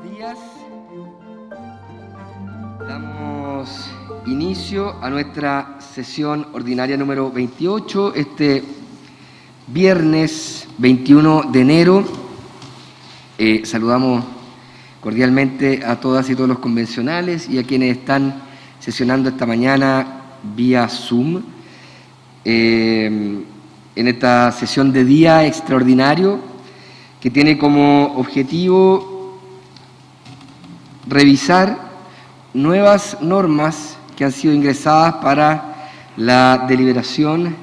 buenos días. Damos inicio a nuestra sesión ordinaria número 28, este viernes 21 de enero. Saludamos cordialmente a todas y todos los convencionales y a quienes están sesionando esta mañana vía Zoom. En esta sesión de día extraordinario que tiene como objetivo revisar nuevas normas que han sido ingresadas para la deliberación,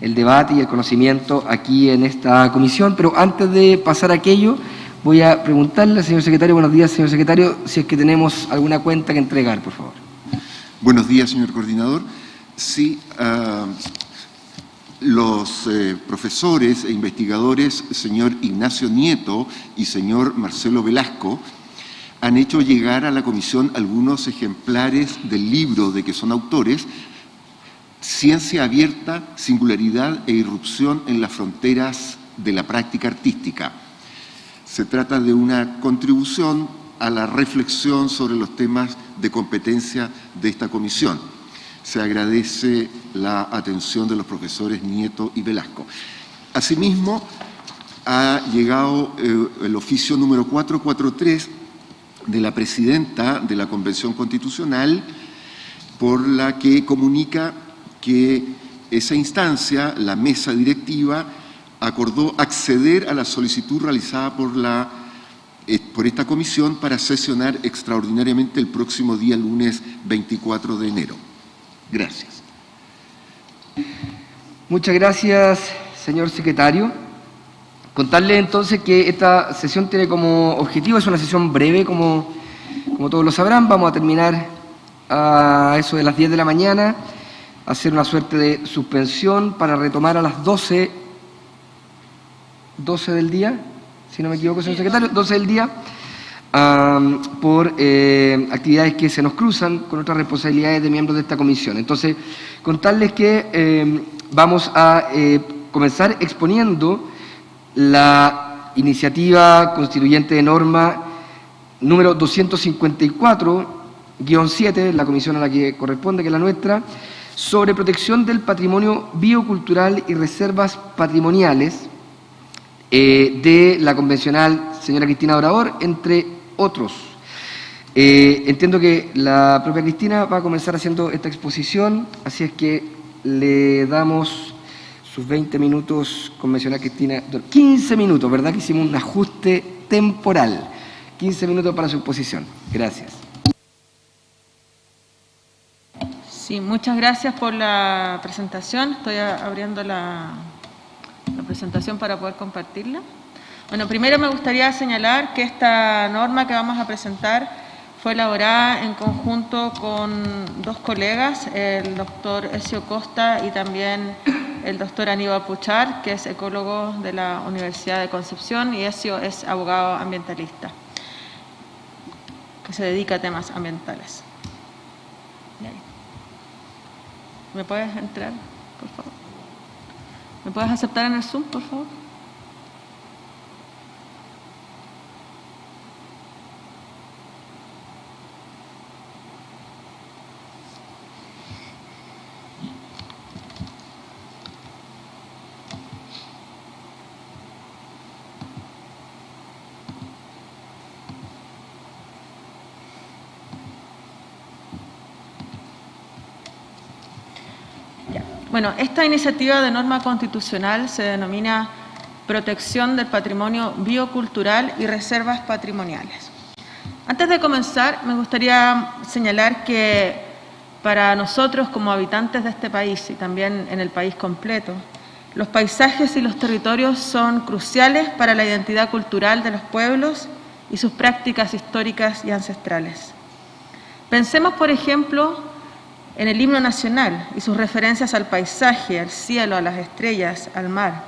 el debate y el conocimiento aquí en esta comisión. Pero antes de pasar a aquello, voy a preguntarle al señor secretario, buenos días, señor secretario, si es que tenemos alguna cuenta que entregar, por favor. Buenos días, señor coordinador. Sí, los profesores e investigadores, señor Ignacio Nieto y señor Marcelo Velasco, han hecho llegar a la comisión algunos ejemplares del libro de que son autores, Ciencia abierta, singularidad e irrupción en las fronteras de la práctica artística. Se trata de una contribución a la reflexión sobre los temas de competencia de esta comisión. Se agradece la atención de los profesores Nieto y Velasco. Asimismo, ha llegado el oficio número 443 de la presidenta de la Convención Constitucional, por la que comunica que esa instancia, la mesa directiva, acordó acceder a la solicitud realizada por esta comisión para sesionar extraordinariamente el próximo día lunes 24 de enero. Gracias. Muchas gracias, señor secretario. Contarle entonces que esta sesión tiene como objetivo, es una sesión breve, como todos lo sabrán. Vamos a terminar a eso de las 10 de la mañana, hacer una suerte de suspensión para retomar a las 12 del día, si no me equivoco, señor secretario, 12 del día, por actividades que se nos cruzan con otras responsabilidades de miembros de esta comisión. Entonces, contarles que vamos a comenzar exponiendo la iniciativa constituyente de norma número 254-7, la comisión a la que corresponde, que es la nuestra, sobre protección del patrimonio biocultural y reservas patrimoniales de la convencional señora Cristina Obrador, entre otros. Entiendo que la propia Cristina va a comenzar haciendo esta exposición, así es que le damos sus 20 minutos, convencional Cristina, 15 minutos, ¿verdad? Que hicimos un ajuste temporal. 15 minutos para su exposición. Gracias. Sí, muchas gracias por la presentación. Estoy abriendo la presentación para poder compartirla. Bueno, primero me gustaría señalar que esta norma que vamos a presentar fue elaborada en conjunto con dos colegas, el doctor Ezio Costa y también el doctor Aníbal Puchar, que es ecólogo de la Universidad de Concepción, y Ezio es abogado ambientalista, que se dedica a temas ambientales. ¿Me puedes entrar, por favor? ¿Me puedes aceptar en el Zoom, por favor? Bueno, esta iniciativa de norma constitucional se denomina Protección del Patrimonio Biocultural y Reservas Patrimoniales. Antes de comenzar, me gustaría señalar que para nosotros como habitantes de este país y también en el país completo, los paisajes y los territorios son cruciales para la identidad cultural de los pueblos y sus prácticas históricas y ancestrales. Pensemos, por ejemplo, en el himno nacional y sus referencias al paisaje, al cielo, a las estrellas, al mar.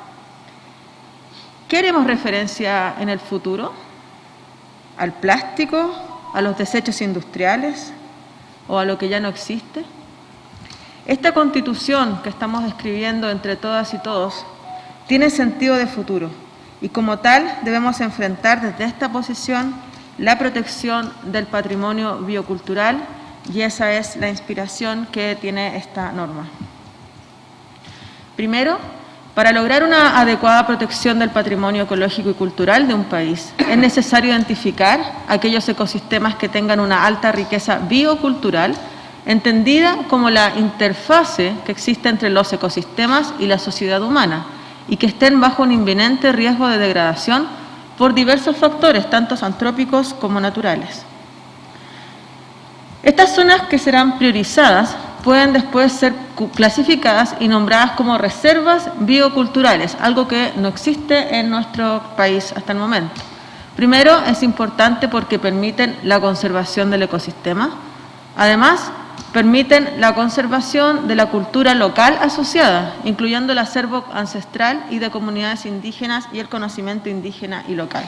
¿Qué haremos referencia en el futuro? ¿Al plástico? ¿A los desechos industriales? ¿O a lo que ya no existe? Esta Constitución que estamos escribiendo entre todas y todos tiene sentido de futuro y como tal debemos enfrentar desde esta posición la protección del patrimonio biocultural, y esa es la inspiración que tiene esta norma. Primero, para lograr una adecuada protección del patrimonio ecológico y cultural de un país, es necesario identificar aquellos ecosistemas que tengan una alta riqueza biocultural, entendida como la interfase que existe entre los ecosistemas y la sociedad humana, y que estén bajo un inminente riesgo de degradación por diversos factores, tanto antrópicos como naturales. Estas zonas que serán priorizadas pueden después ser clasificadas y nombradas como reservas bioculturales, algo que no existe en nuestro país hasta el momento. Primero, es importante porque permiten la conservación del ecosistema. Además, permiten la conservación de la cultura local asociada, incluyendo el acervo ancestral y de comunidades indígenas y el conocimiento indígena y local.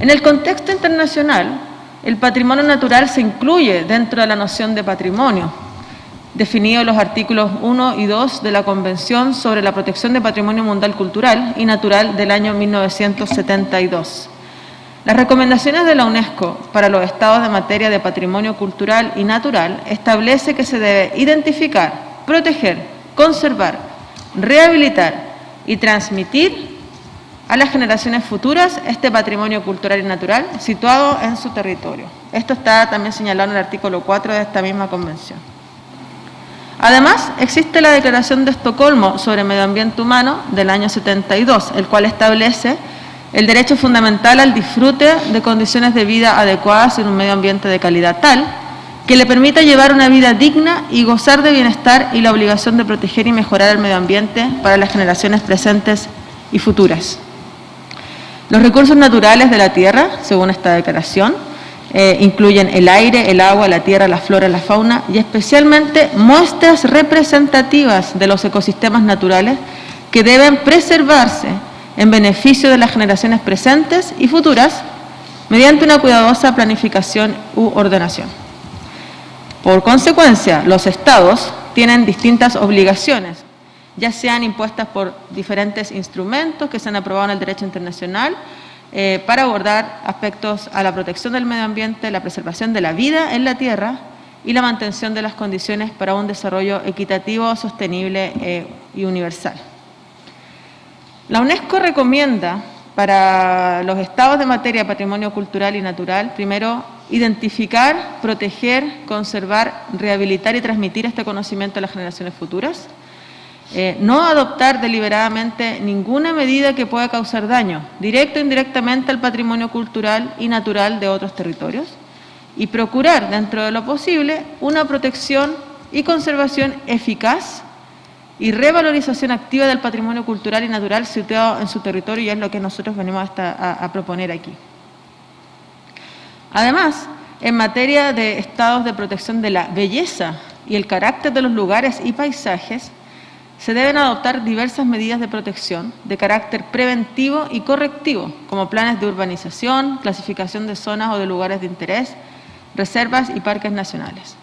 En el contexto internacional, el patrimonio natural se incluye dentro de la noción de patrimonio, definido en los artículos 1 y 2 de la Convención sobre la Protección de Patrimonio Mundial Cultural y Natural del año 1972. Las recomendaciones de la UNESCO para los estados de materia de patrimonio cultural y natural establece que se debe identificar, proteger, conservar, rehabilitar y transmitir a las generaciones futuras este patrimonio cultural y natural situado en su territorio. Esto está también señalado en el artículo 4 de esta misma convención. Además, existe la Declaración de Estocolmo sobre Medio Ambiente Humano del año 72, el cual establece el derecho fundamental al disfrute de condiciones de vida adecuadas en un medio ambiente de calidad tal que le permita llevar una vida digna y gozar de bienestar, y la obligación de proteger y mejorar el medio ambiente para las generaciones presentes y futuras. Los recursos naturales de la tierra, según esta declaración, incluyen el aire, el agua, la tierra, la flora, la fauna y especialmente muestras representativas de los ecosistemas naturales que deben preservarse en beneficio de las generaciones presentes y futuras mediante una cuidadosa planificación u ordenación. Por consecuencia, los estados tienen distintas obligaciones, ya sean impuestas por diferentes instrumentos que se han aprobado en el derecho internacional para abordar aspectos a la protección del medio ambiente, la preservación de la vida en la tierra y la mantención de las condiciones para un desarrollo equitativo, sostenible y universal. La UNESCO recomienda para los estados de materia de patrimonio cultural y natural, primero, identificar, proteger, conservar, rehabilitar y transmitir este conocimiento a las generaciones futuras. No adoptar deliberadamente ninguna medida que pueda causar daño, directo o indirectamente, al patrimonio cultural y natural de otros territorios. Y procurar, dentro de lo posible, una protección y conservación eficaz y revalorización activa del patrimonio cultural y natural situado en su territorio, y es lo que nosotros venimos a proponer aquí. Además, en materia de estados de protección de la belleza y el carácter de los lugares y paisajes, se deben adoptar diversas medidas de protección de carácter preventivo y correctivo, como planes de urbanización, clasificación de zonas o de lugares de interés, reservas y parques nacionales.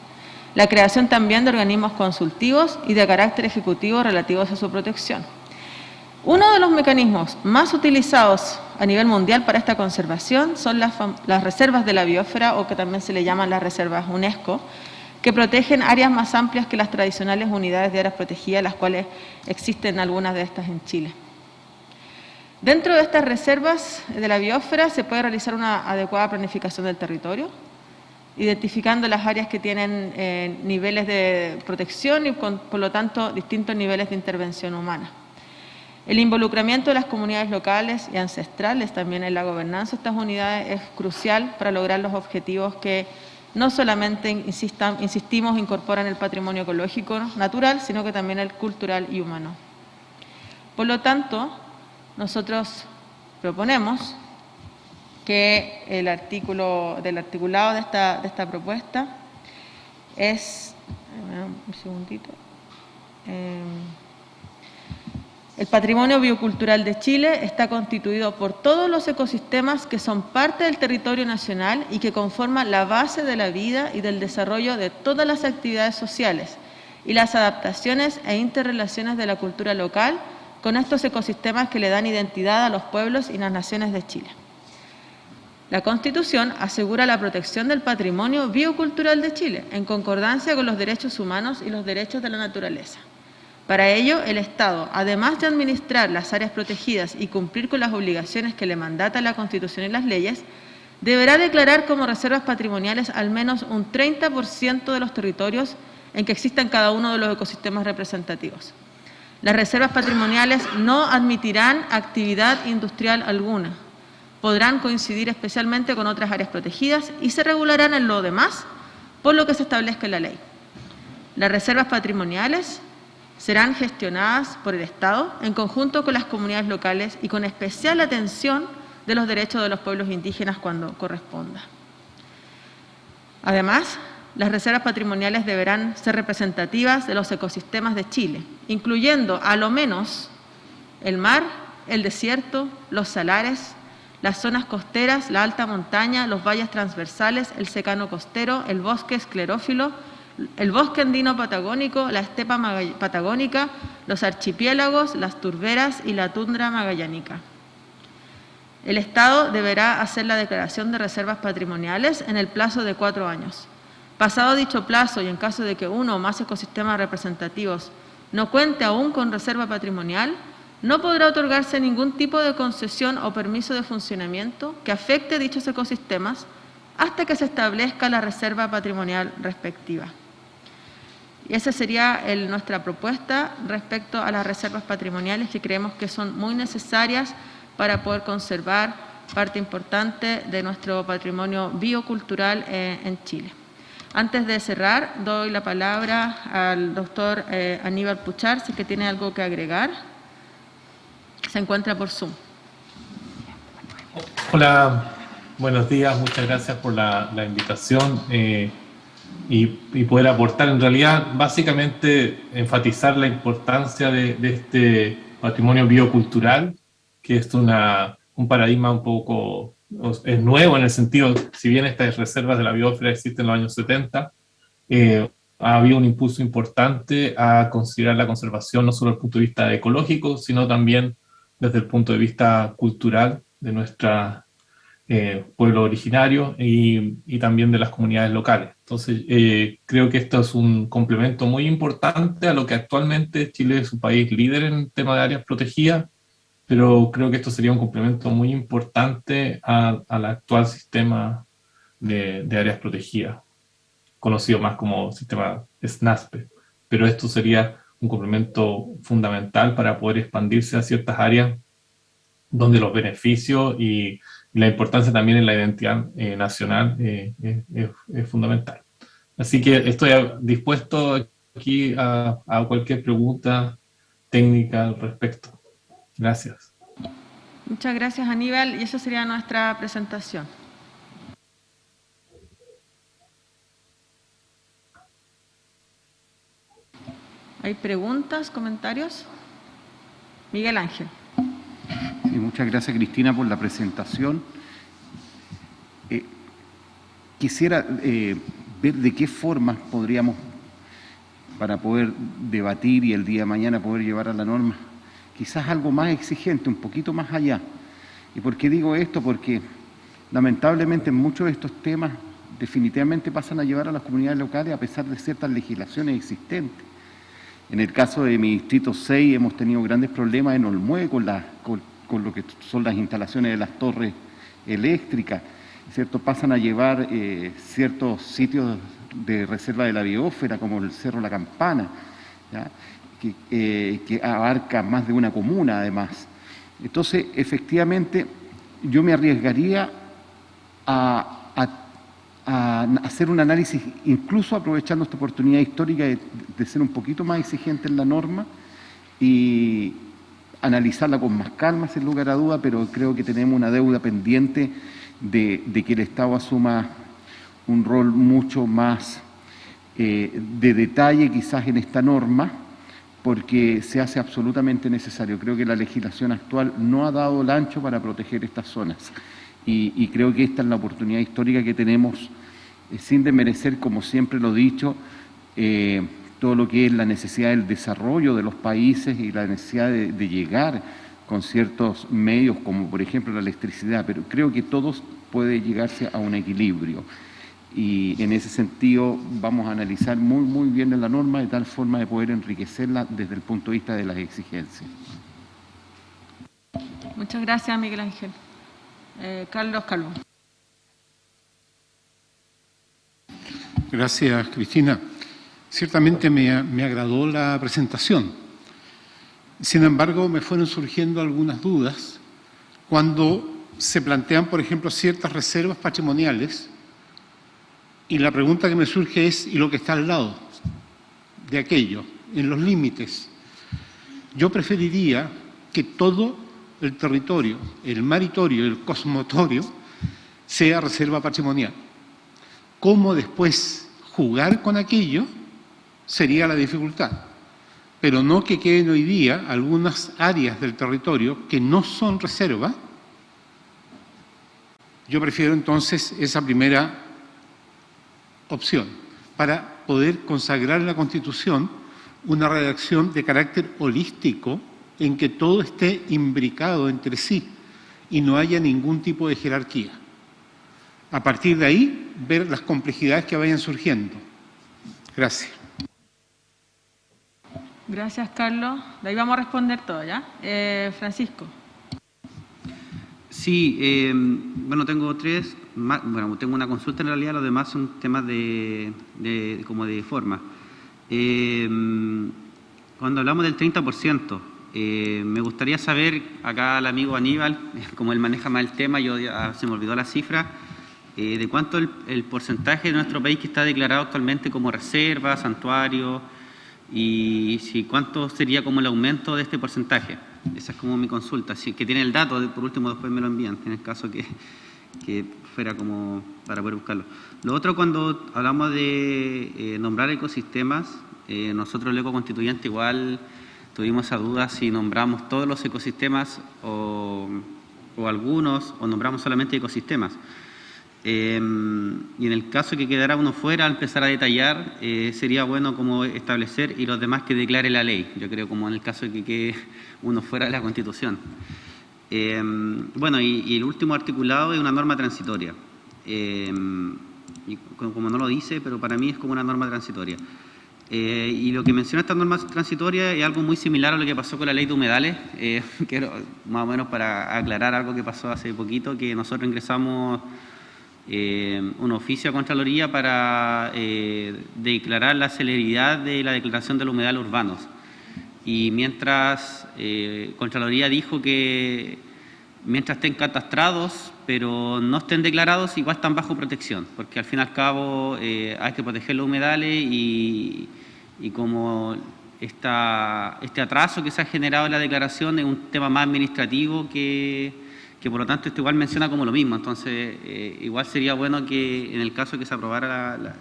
La creación también de organismos consultivos y de carácter ejecutivo relativos a su protección. Uno de los mecanismos más utilizados a nivel mundial para esta conservación son las reservas de la biosfera, o que también se le llaman las reservas UNESCO, que protegen áreas más amplias que las tradicionales unidades de áreas protegidas, las cuales existen algunas de estas en Chile. Dentro de estas reservas de la biosfera se puede realizar una adecuada planificación del territorio, identificando las áreas que tienen niveles de protección y por lo tanto distintos niveles de intervención humana. El involucramiento de las comunidades locales y ancestrales también en la gobernanza de estas unidades es crucial para lograr los objetivos que no solamente, insistimos, incorporan el patrimonio ecológico natural, sino que también el cultural y humano. Por lo tanto, nosotros proponemos que el articulado de esta propuesta es, un segundito, el patrimonio biocultural de Chile está constituido por todos los ecosistemas que son parte del territorio nacional y que conforman la base de la vida y del desarrollo de todas las actividades sociales y las adaptaciones e interrelaciones de la cultura local con estos ecosistemas que le dan identidad a los pueblos y las naciones de Chile. La Constitución asegura la protección del patrimonio biocultural de Chile, en concordancia con los derechos humanos y los derechos de la naturaleza. Para ello, el Estado, además de administrar las áreas protegidas y cumplir con las obligaciones que le mandata la Constitución y las leyes, deberá declarar como reservas patrimoniales al menos un 30% de los territorios en que existan cada uno de los ecosistemas representativos. Las reservas patrimoniales no admitirán actividad industrial alguna. Podrán coincidir especialmente con otras áreas protegidas y se regularán en lo demás por lo que se establezca en la ley. Las reservas patrimoniales serán gestionadas por el Estado en conjunto con las comunidades locales y con especial atención de los derechos de los pueblos indígenas cuando corresponda. Además, las reservas patrimoniales deberán ser representativas de los ecosistemas de Chile, incluyendo a lo menos el mar, el desierto, los salares, las zonas costeras, la alta montaña, los valles transversales, el secano costero, el bosque esclerófilo, el bosque andino patagónico, la estepa patagónica, los archipiélagos, las turberas y la tundra magallánica. El Estado deberá hacer la declaración de reservas patrimoniales en el plazo de 4 años. Pasado dicho plazo y en caso de que uno o más ecosistemas representativos no cuente aún con reserva patrimonial, no podrá otorgarse ningún tipo de concesión o permiso de funcionamiento que afecte dichos ecosistemas hasta que se establezca la reserva patrimonial respectiva. Y esa sería nuestra propuesta respecto a las reservas patrimoniales, que creemos que son muy necesarias para poder conservar parte importante de nuestro patrimonio biocultural en Chile. Antes de cerrar, doy la palabra al doctor Aníbal Puchar, si es que tiene algo que agregar. Se encuentra por Zoom. Hola, buenos días, muchas gracias por la invitación y poder aportar. En realidad, básicamente, enfatizar la importancia de este patrimonio biocultural, que es un paradigma un poco, es nuevo en el sentido, si bien estas reservas de la biosfera existen en los años 70, ha habido un impulso importante a considerar la conservación no solo desde el punto de vista ecológico, sino también desde el punto de vista cultural de nuestro pueblo originario y también de las comunidades locales. Entonces, creo que esto es un complemento muy importante a lo que actualmente Chile es un país líder en el tema de áreas protegidas, pero creo que esto sería un complemento muy importante al actual sistema de áreas protegidas, conocido más como sistema SNASPE, pero esto sería un complemento fundamental para poder expandirse a ciertas áreas donde los beneficios y la importancia también en la identidad nacional es fundamental. Así que estoy dispuesto aquí a cualquier pregunta técnica al respecto. Gracias. Muchas gracias, Aníbal, y esa sería nuestra presentación. ¿Hay preguntas, comentarios? Miguel Ángel. Sí, muchas gracias, Cristina, por la presentación. Quisiera ver de qué formas podríamos, para poder debatir y el día de mañana poder llevar a la norma, quizás algo más exigente, un poquito más allá. ¿Y por qué digo esto? Porque lamentablemente muchos de estos temas definitivamente pasan a llevar a las comunidades locales a pesar de ciertas legislaciones existentes. En el caso de mi distrito 6 hemos tenido grandes problemas en Olmué con lo que son las instalaciones de las torres eléctricas, ¿cierto? Pasan a llevar ciertos sitios de reserva de la biosfera, como el Cerro La Campana, ¿ya? Que abarca más de una comuna además. Entonces, efectivamente, yo me arriesgaría a hacer un análisis, incluso aprovechando esta oportunidad histórica de ser un poquito más exigente en la norma y analizarla con más calma, sin lugar a duda, pero creo que tenemos una deuda pendiente de que el Estado asuma un rol mucho más de detalle quizás en esta norma, porque se hace absolutamente necesario. Creo que la legislación actual no ha dado el ancho para proteger estas zonas y creo que esta es la oportunidad histórica que tenemos, sin desmerecer, como siempre lo he dicho, todo lo que es la necesidad del desarrollo de los países y la necesidad de llegar con ciertos medios, como por ejemplo la electricidad, pero creo que todos puede llegarse a un equilibrio. Y en ese sentido vamos a analizar muy bien la norma de tal forma de poder enriquecerla desde el punto de vista de las exigencias. Muchas gracias, Miguel Ángel. Carlos Calvo. Gracias, Cristina. Ciertamente me agradó la presentación. Sin embargo, me fueron surgiendo algunas dudas cuando se plantean, por ejemplo, ciertas reservas patrimoniales, y la pregunta que me surge es, ¿y lo que está al lado de aquello, en los límites? Yo preferiría que todo el territorio, el maritorio, el cosmotorio, sea reserva patrimonial. ¿Cómo después jugar con aquello? Sería la dificultad. Pero no que queden hoy día algunas áreas del territorio que no son reserva. Yo prefiero entonces esa primera opción, para poder consagrar en la Constitución una redacción de carácter holístico en que todo esté imbricado entre sí y no haya ningún tipo de jerarquía. A partir de ahí, ver las complejidades que vayan surgiendo. Gracias. Gracias, Carlos. De ahí vamos a responder todo, ¿ya? Francisco. Sí, bueno, tengo tres. Bueno, tengo una consulta en realidad, los demás son temas como de forma. Cuando hablamos del 30%, me gustaría saber, acá el amigo Aníbal, como él maneja más el tema, yo ya se me olvidó la cifra, de cuánto el porcentaje de nuestro país que está declarado actualmente como reserva, santuario, y si cuánto sería como el aumento de este porcentaje. Esa es como mi consulta, si que tiene el dato, por último después me lo envían, en el caso que fuera como para poder buscarlo. Lo otro, cuando hablamos de nombrar ecosistemas, nosotros el ecoconstituyente igual tuvimos esa duda si nombramos todos los ecosistemas o algunos, o nombramos solamente ecosistemas. Y en el caso que quedara uno fuera, al empezar a detallar, sería bueno como establecer y los demás que declare la ley. Yo creo como en el caso de que quede uno fuera de la Constitución. Bueno, y el último articulado es una norma transitoria. Y como no lo dice, pero para mí es como una norma transitoria. Y lo que menciona esta norma transitoria es algo muy similar a lo que pasó con la ley de humedales, que más o menos para aclarar algo que pasó hace poquito, que nosotros ingresamos un oficio a Contraloría para declarar la celeridad de la declaración de los humedales urbanos. Y mientras Contraloría dijo que mientras estén catastrados, pero no estén declarados, igual están bajo protección, porque al fin y al cabo hay que proteger los humedales y como este atraso que se ha generado en la declaración es un tema más administrativo que por lo tanto esto igual menciona como lo mismo. Entonces igual sería bueno que en el caso que se aprobara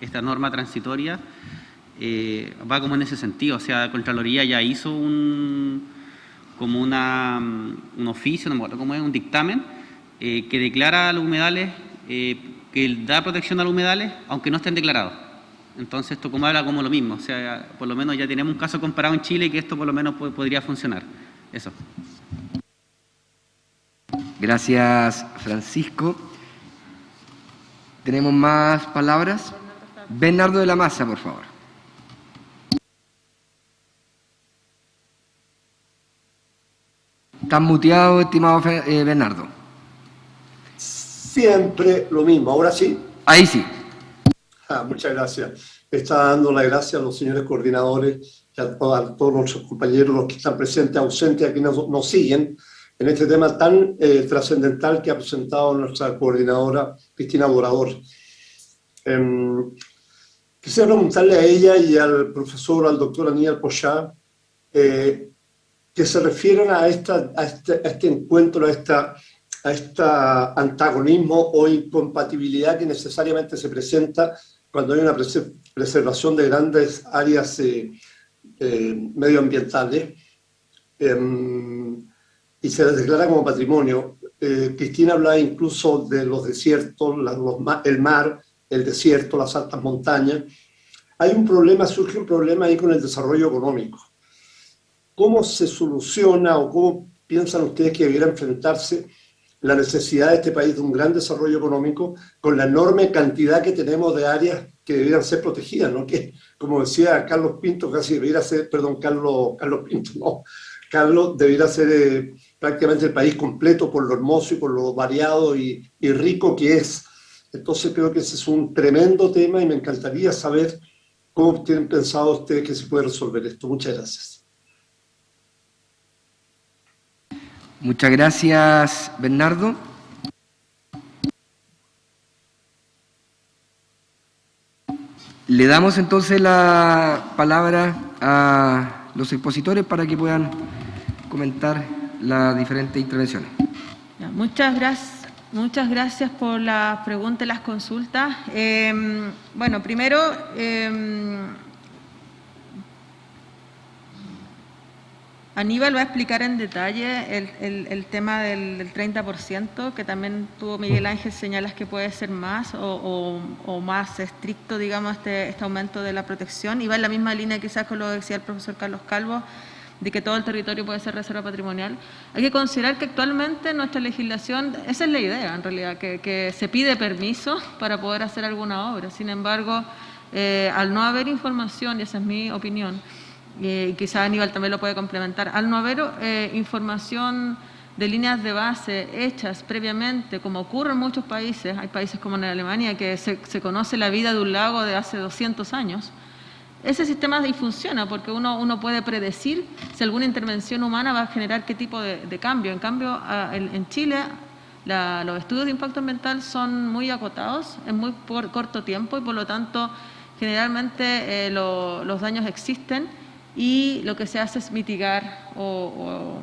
esta norma transitoria, va como en ese sentido, o sea, Contraloría ya hizo un oficio, no me acuerdo cómo es, un dictamen que declara a los humedales, que da protección a los humedales, aunque no estén declarados. Entonces esto como habla como lo mismo, o sea, por lo menos ya tenemos un caso comparado en Chile y que esto por lo menos podría funcionar. Eso. Gracias, Francisco. ¿Tenemos más palabras? Bernardo de la Maza, por favor. Estás muteado, estimado Bernardo. Siempre lo mismo, ahora sí. Ahí sí. Muchas gracias. Está dando las gracias a los señores coordinadores y a todos nuestros compañeros, los que están presentes, ausentes, a quienes nos siguen en este tema tan trascendental que ha presentado nuestra coordinadora Cristina Dorador. Quisiera preguntarle a ella y al profesor, al doctor Aníbal Pochá, que se refieren a este encuentro, a este antagonismo o incompatibilidad que necesariamente se presenta cuando hay una preservación de grandes áreas medioambientales y se les declara como patrimonio. Cristina hablaba incluso de los desiertos, el mar, el desierto, las altas montañas. Surge un problema ahí con el desarrollo económico. ¿Cómo se soluciona o cómo piensan ustedes que debiera enfrentarse la necesidad de este país de un gran desarrollo económico con la enorme cantidad que tenemos de áreas que deberían ser protegidas, ¿no? Que, como decía Carlos Pinto, casi debería ser, perdón, Carlos Pinto, no, Carlos, debería ser prácticamente el país completo por lo hermoso y por lo variado y rico que es. Entonces creo que ese es un tremendo tema y me encantaría saber cómo tienen pensado ustedes que se puede resolver esto. Muchas gracias. Muchas gracias, Bernardo. Le damos entonces la palabra a los expositores para que puedan comentar las diferentes intervenciones. Ya, muchas gracias por las preguntas y las consultas. Bueno, primero, Aníbal va a explicar en detalle el tema del 30%, que también tuvo Miguel Ángel señalas que puede ser más o más estricto, digamos, este aumento de la protección, y va en la misma línea quizás con lo que decía el profesor Carlos Calvo, de que todo el territorio puede ser reserva patrimonial. Hay que considerar que actualmente nuestra legislación, esa es la idea en realidad, que se pide permiso para poder hacer alguna obra. Sin embargo, al no haber información, y esa es mi opinión, y quizá Aníbal también lo puede complementar, al no haber información de líneas de base hechas previamente, como ocurre en muchos países, hay países como en Alemania que se conoce la vida de un lago de hace 200 años, ese sistema funciona porque uno puede predecir si alguna intervención humana va a generar qué tipo de cambio. En cambio, en Chile los estudios de impacto ambiental son muy acotados, en muy corto tiempo, y por lo tanto generalmente los daños existen, y lo que se hace es mitigar o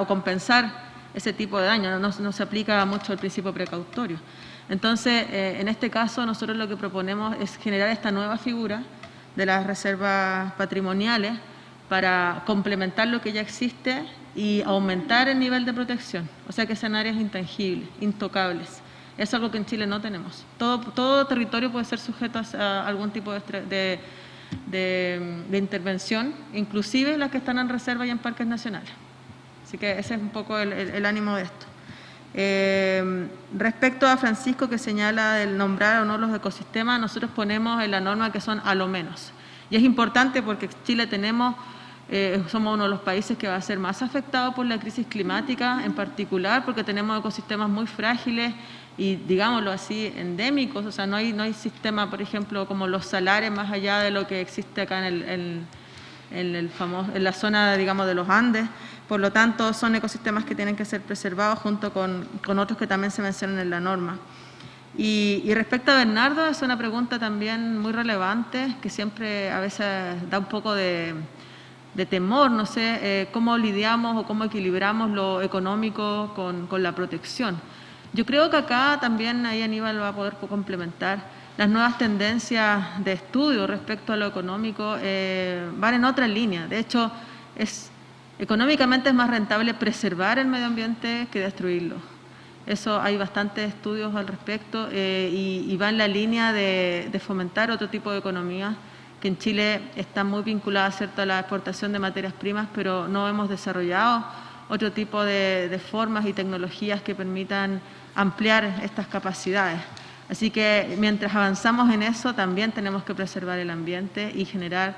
compensar ese tipo de daño, no se aplica mucho el principio precautorio. Entonces, en este caso, nosotros lo que proponemos es generar esta nueva figura de las reservas patrimoniales para complementar lo que ya existe y aumentar el nivel de protección, o sea que sean áreas intangibles, intocables. Es algo que en Chile no tenemos. Todo territorio puede ser sujeto a algún tipo de intervención, inclusive las que están en reserva y en parques nacionales. Así que ese es un poco el ánimo de esto. Respecto a Francisco, que señala el nombrar o no los ecosistemas, nosotros ponemos en la norma que son a lo menos. Y es importante porque Chile somos uno de los países que va a ser más afectado por la crisis climática, en particular porque tenemos ecosistemas muy frágiles y, digámoslo así, endémicos. O sea, no hay sistema, por ejemplo, como los salares, más allá de lo que existe acá en la zona, digamos, de los Andes. Por lo tanto, son ecosistemas que tienen que ser preservados junto con otros que también se mencionan en la norma. Y respecto a Bernardo, es una pregunta también muy relevante, que siempre a veces da un poco de temor, no sé, cómo lidiamos o cómo equilibramos lo económico con la protección. Yo creo que acá también, ahí Aníbal va a poder complementar, las nuevas tendencias de estudio respecto a lo económico van en otra línea. De hecho, económicamente es más rentable preservar el medio ambiente que destruirlo. Eso hay bastantes estudios al respecto y va en la línea de fomentar otro tipo de economía que en Chile está muy vinculada, ¿cierto?, a la exportación de materias primas, pero no hemos desarrollado otro tipo de formas y tecnologías que permitan ampliar estas capacidades. Así que mientras avanzamos en eso, también tenemos que preservar el ambiente y generar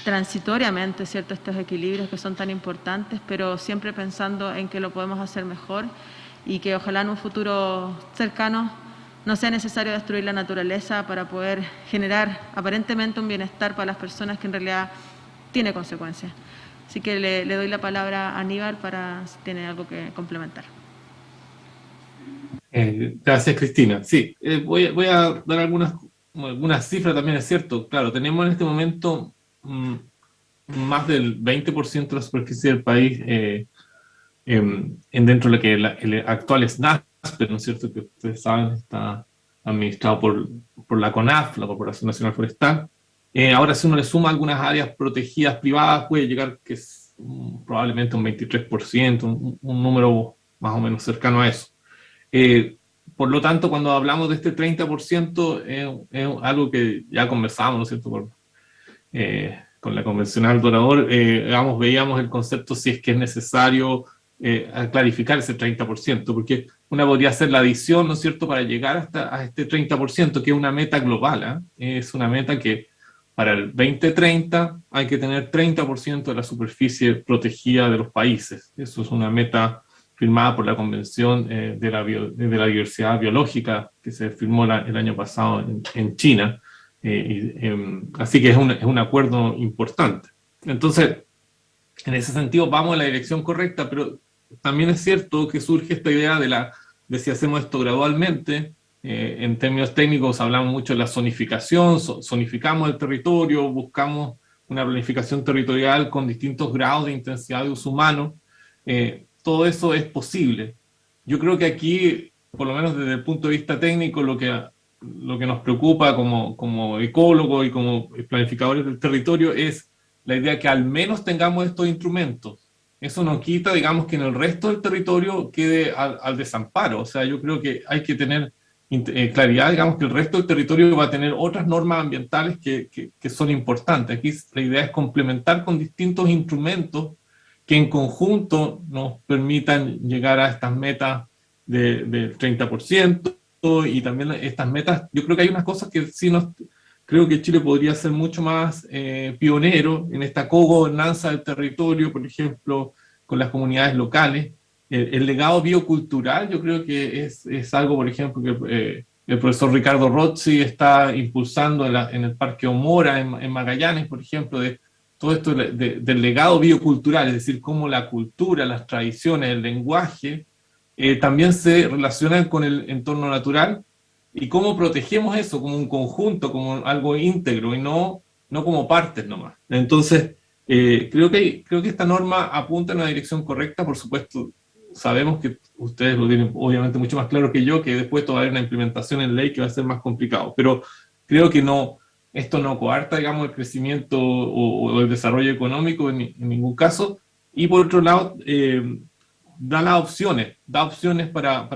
transitoriamente, ¿cierto?, estos equilibrios que son tan importantes, pero siempre pensando en que lo podemos hacer mejor y que ojalá en un futuro cercano no sea necesario destruir la naturaleza para poder generar aparentemente un bienestar para las personas que en realidad tiene consecuencias. Así que le doy la palabra a Aníbal para si tiene algo que complementar. Gracias, Cristina. Sí, voy a dar algunas cifras también, es cierto. Claro, tenemos en este momento más del 20% de la superficie del país dentro de lo que el actual SNASPE, ¿no es cierto?, que ustedes saben está administrado por la CONAF, la Corporación Nacional Forestal. Ahora, si uno le suma algunas áreas protegidas privadas, puede llegar que es probablemente un 23%, un número más o menos cercano a eso. Por lo tanto, cuando hablamos de este 30%, es algo que ya conversamos, ¿no es cierto?, con la convencional Dorador, veíamos el concepto si es que es necesario a clarificar ese 30%, porque una podría hacer la adición, ¿no es cierto?, para llegar a este 30%, que es una meta global, es una meta que para el 2030 hay que tener 30% de la superficie protegida de los países. Eso es una meta firmada por la Convención de la Diversidad Biológica, que se firmó el año pasado en China. Así que es un acuerdo importante. Entonces, en ese sentido vamos en la dirección correcta, pero también es cierto que surge esta idea de si hacemos esto gradualmente. En términos técnicos hablamos mucho de la zonificación, zonificamos el territorio, buscamos una planificación territorial con distintos grados de intensidad de uso humano. Todo eso es posible. Yo creo que aquí, por lo menos desde el punto de vista técnico, lo que nos preocupa como ecólogos y como planificadores del territorio es la idea que al menos tengamos estos instrumentos. Eso no quita, digamos, que en el resto del territorio quede al desamparo. O sea, yo creo que hay que tener claridad, digamos, que el resto del territorio va a tener otras normas ambientales que son importantes. Aquí la idea es complementar con distintos instrumentos que en conjunto nos permitan llegar a estas metas del 30%, y también estas metas, yo creo que hay unas cosas que sí creo que Chile podría ser mucho más pionero en esta cogobernanza del territorio, por ejemplo, con las comunidades locales. El legado biocultural yo creo que es algo, por ejemplo, que el profesor Ricardo Rozzi está impulsando en el Parque O'Mora, en Magallanes, por ejemplo, de todo esto del legado biocultural, es decir, cómo la cultura, las tradiciones, el lenguaje, también se relacionan con el entorno natural, y cómo protegemos eso como un conjunto, como algo íntegro, y no como partes nomás. Entonces, creo que esta norma apunta en una dirección correcta. Por supuesto, sabemos que ustedes lo tienen obviamente mucho más claro que yo, que después va a haber una implementación en ley que va a ser más complicado, pero creo que esto no coarta, digamos, el crecimiento o el desarrollo económico en ningún caso, y por otro lado, da opciones para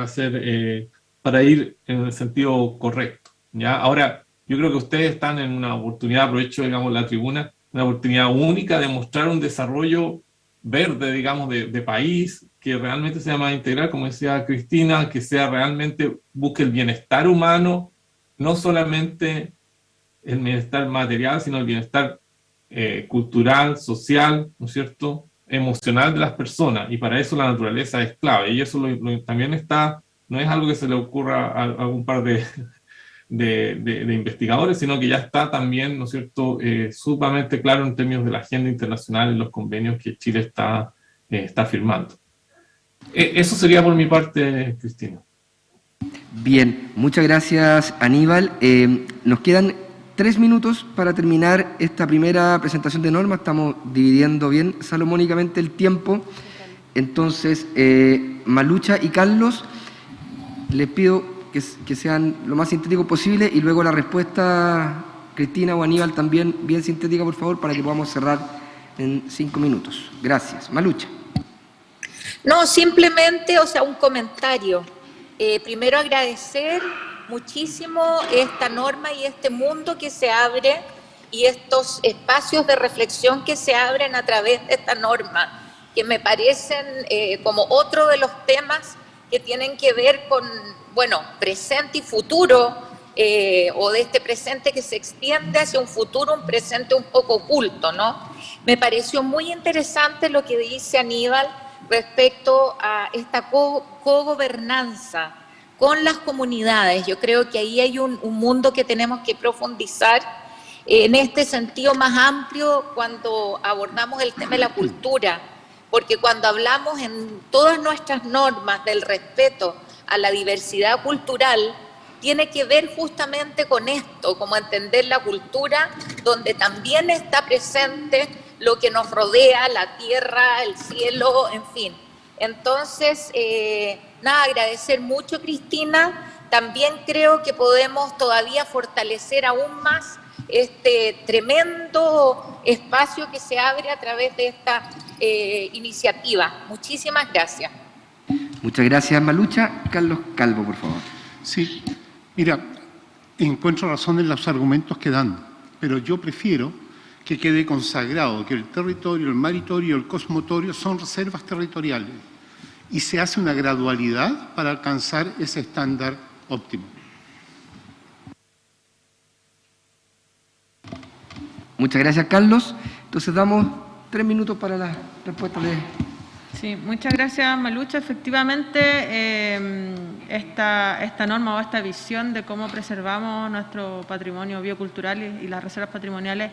hacer, para ir en el sentido correcto, ¿ya? Ahora, yo creo que ustedes están en una oportunidad, aprovecho, digamos, la tribuna, una oportunidad única de mostrar un desarrollo verde, digamos, de país, que realmente sea más integral, como decía Cristina, que sea realmente, busque el bienestar humano, no solamente el bienestar material, sino el bienestar cultural, social, ¿no es cierto?, emocional de las personas, y para eso la naturaleza es clave, y eso también está, no es algo que se le ocurra a algún par de investigadores, sino que ya está también, ¿no es cierto?, sumamente claro en términos de la agenda internacional y los convenios que Chile está firmando. Eso sería por mi parte, Cristina. Bien, muchas gracias, Aníbal. Nos quedan 3 minutos para terminar esta primera presentación de normas. Estamos dividiendo bien salomónicamente el tiempo. Entonces, Malucha y Carlos, les pido que sean lo más sintéticos posible, y luego la respuesta, Cristina o Aníbal, también bien sintética, por favor, para que podamos cerrar en 5 minutos. Gracias. Malucha. No, simplemente, un comentario. Primero agradecer muchísimo esta norma y este mundo que se abre y estos espacios de reflexión que se abren a través de esta norma, que me parecen como otro de los temas que tienen que ver con, presente y futuro, o de este presente que se extiende hacia un futuro, un presente un poco oculto, ¿no? Me pareció muy interesante lo que dice Aníbal respecto a esta cogobernanza con las comunidades. Yo creo que ahí hay un mundo que tenemos que profundizar en este sentido más amplio cuando abordamos el tema de la cultura, porque cuando hablamos en todas nuestras normas del respeto a la diversidad cultural, tiene que ver justamente con esto, como entender la cultura, donde también está presente lo que nos rodea, la tierra, el cielo, en fin. Entonces, agradecer mucho, Cristina. También creo que podemos todavía fortalecer aún más este tremendo espacio que se abre a través de esta iniciativa. Muchísimas gracias. Muchas gracias, Malucha. Carlos Calvo, por favor. Sí, mira, encuentro razón en los argumentos que dan, pero yo prefiero que quede consagrado que el territorio, el maritorio y el cosmotorio son reservas territoriales y se hace una gradualidad para alcanzar ese estándar óptimo. Muchas gracias, Carlos. Entonces damos 3 minutos para la respuesta de... Sí, muchas gracias, Malucha. Efectivamente, esta norma o esta visión de cómo preservamos nuestro patrimonio biocultural y las reservas patrimoniales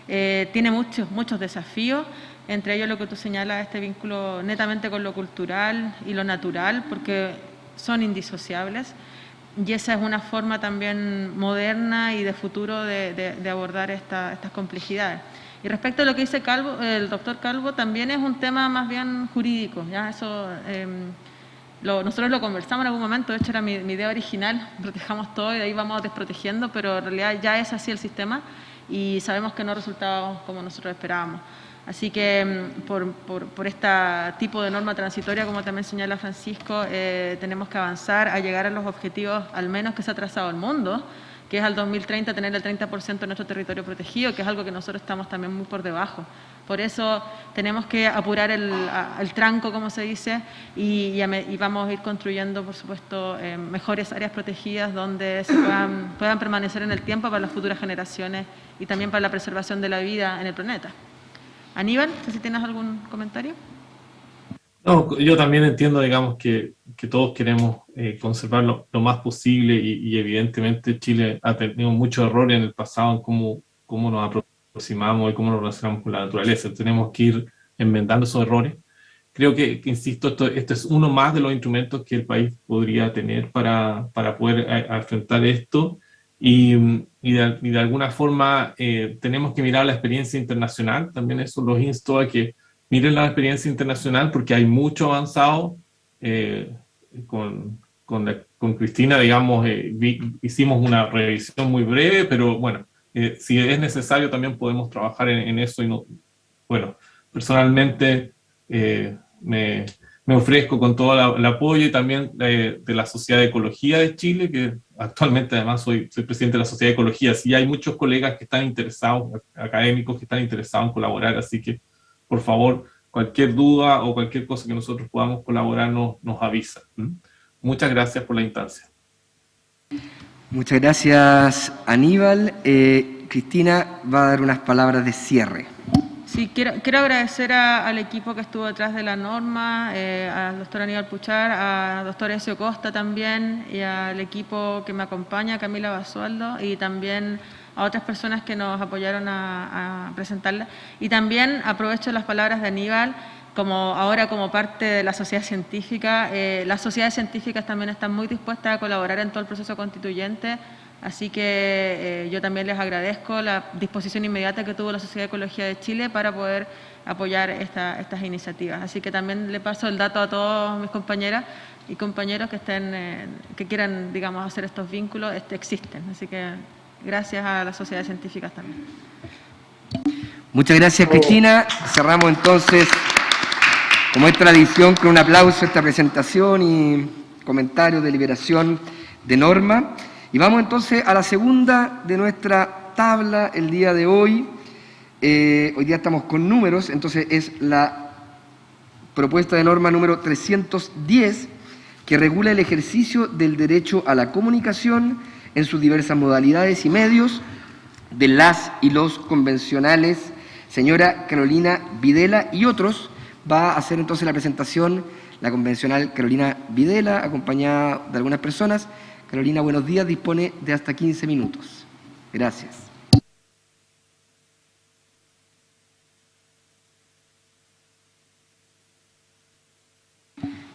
tiene muchos desafíos, entre ellos lo que tú señalas, este vínculo netamente con lo cultural y lo natural, porque son indisociables. Y esa es una forma también moderna y de futuro de abordar estas complejidades. Y respecto a lo que dice el doctor Calvo, también es un tema más bien jurídico. ¿Ya? Eso, nosotros lo conversamos en algún momento, de hecho era mi idea original, protejamos todo y de ahí vamos desprotegiendo, pero en realidad ya es así el sistema y sabemos que no ha resultado como nosotros esperábamos. Así que por este tipo de norma transitoria, como también señala Francisco, tenemos que avanzar a llegar a los objetivos al menos que se ha trazado el mundo, que es al 2030 tener el 30% de nuestro territorio protegido, que es algo que nosotros estamos también muy por debajo. Por eso tenemos que apurar el tranco, como se dice, y vamos a ir construyendo, por supuesto, mejores áreas protegidas donde se puedan permanecer en el tiempo para las futuras generaciones y también para la preservación de la vida en el planeta. Aníbal, no sé si tienes algún comentario. No, yo también entiendo, digamos, que todos queremos conservar lo más posible y evidentemente Chile ha tenido muchos errores en el pasado en cómo nos aproximamos y cómo nos relacionamos con la naturaleza. Tenemos que ir enmendando esos errores. Creo que insisto, esto es uno más de los instrumentos que el país podría tener para poder enfrentar esto y de alguna forma tenemos que mirar la experiencia internacional. También eso los insto a que miren la experiencia internacional porque hay mucho avanzado. Con Cristina, digamos, hicimos una revisión muy breve, pero bueno, si es necesario también podemos trabajar en eso. Y no, bueno, personalmente me ofrezco con todo el apoyo y también de la Sociedad de Ecología de Chile, que actualmente además soy presidente de la Sociedad de Ecología. Sí, hay muchos colegas que están interesados, académicos que están interesados en colaborar, así que por favor, cualquier duda o cualquier cosa que nosotros podamos colaborar nos avisa. Muchas gracias por la instancia. Muchas gracias, Aníbal. Cristina va a dar unas palabras de cierre. Sí, quiero agradecer al equipo que estuvo detrás de la norma, al doctor Aníbal Puchar, al doctor Ezio Costa también, y al equipo que me acompaña, Camila Basualdo, y también a otras personas que nos apoyaron a presentarla. Y también aprovecho las palabras de Aníbal, ahora como parte de la sociedad científica. Las sociedades científicas también están muy dispuestas a colaborar en todo el proceso constituyente, así que yo también les agradezco la disposición inmediata que tuvo la Sociedad de Ecología de Chile para poder apoyar estas iniciativas. Así que también le paso el dato a todos mis compañeras y compañeros que quieran, digamos, hacer estos vínculos, existen. Así que gracias a las sociedades científicas también. Muchas gracias, Cristina. Cerramos entonces, como es tradición, con un aplauso esta presentación y comentarios, deliberación de norma. Y vamos entonces a la segunda de nuestra tabla el día de hoy. Hoy día estamos con números, entonces es la propuesta de norma número 310, que regula el ejercicio del derecho a la comunicación en sus diversas modalidades y medios de las y los convencionales. Señora Carolina Videla y otros, va a hacer entonces la presentación la convencional Carolina Videla, acompañada de algunas personas. Carolina, buenos días, dispone de hasta 15 minutos. Gracias.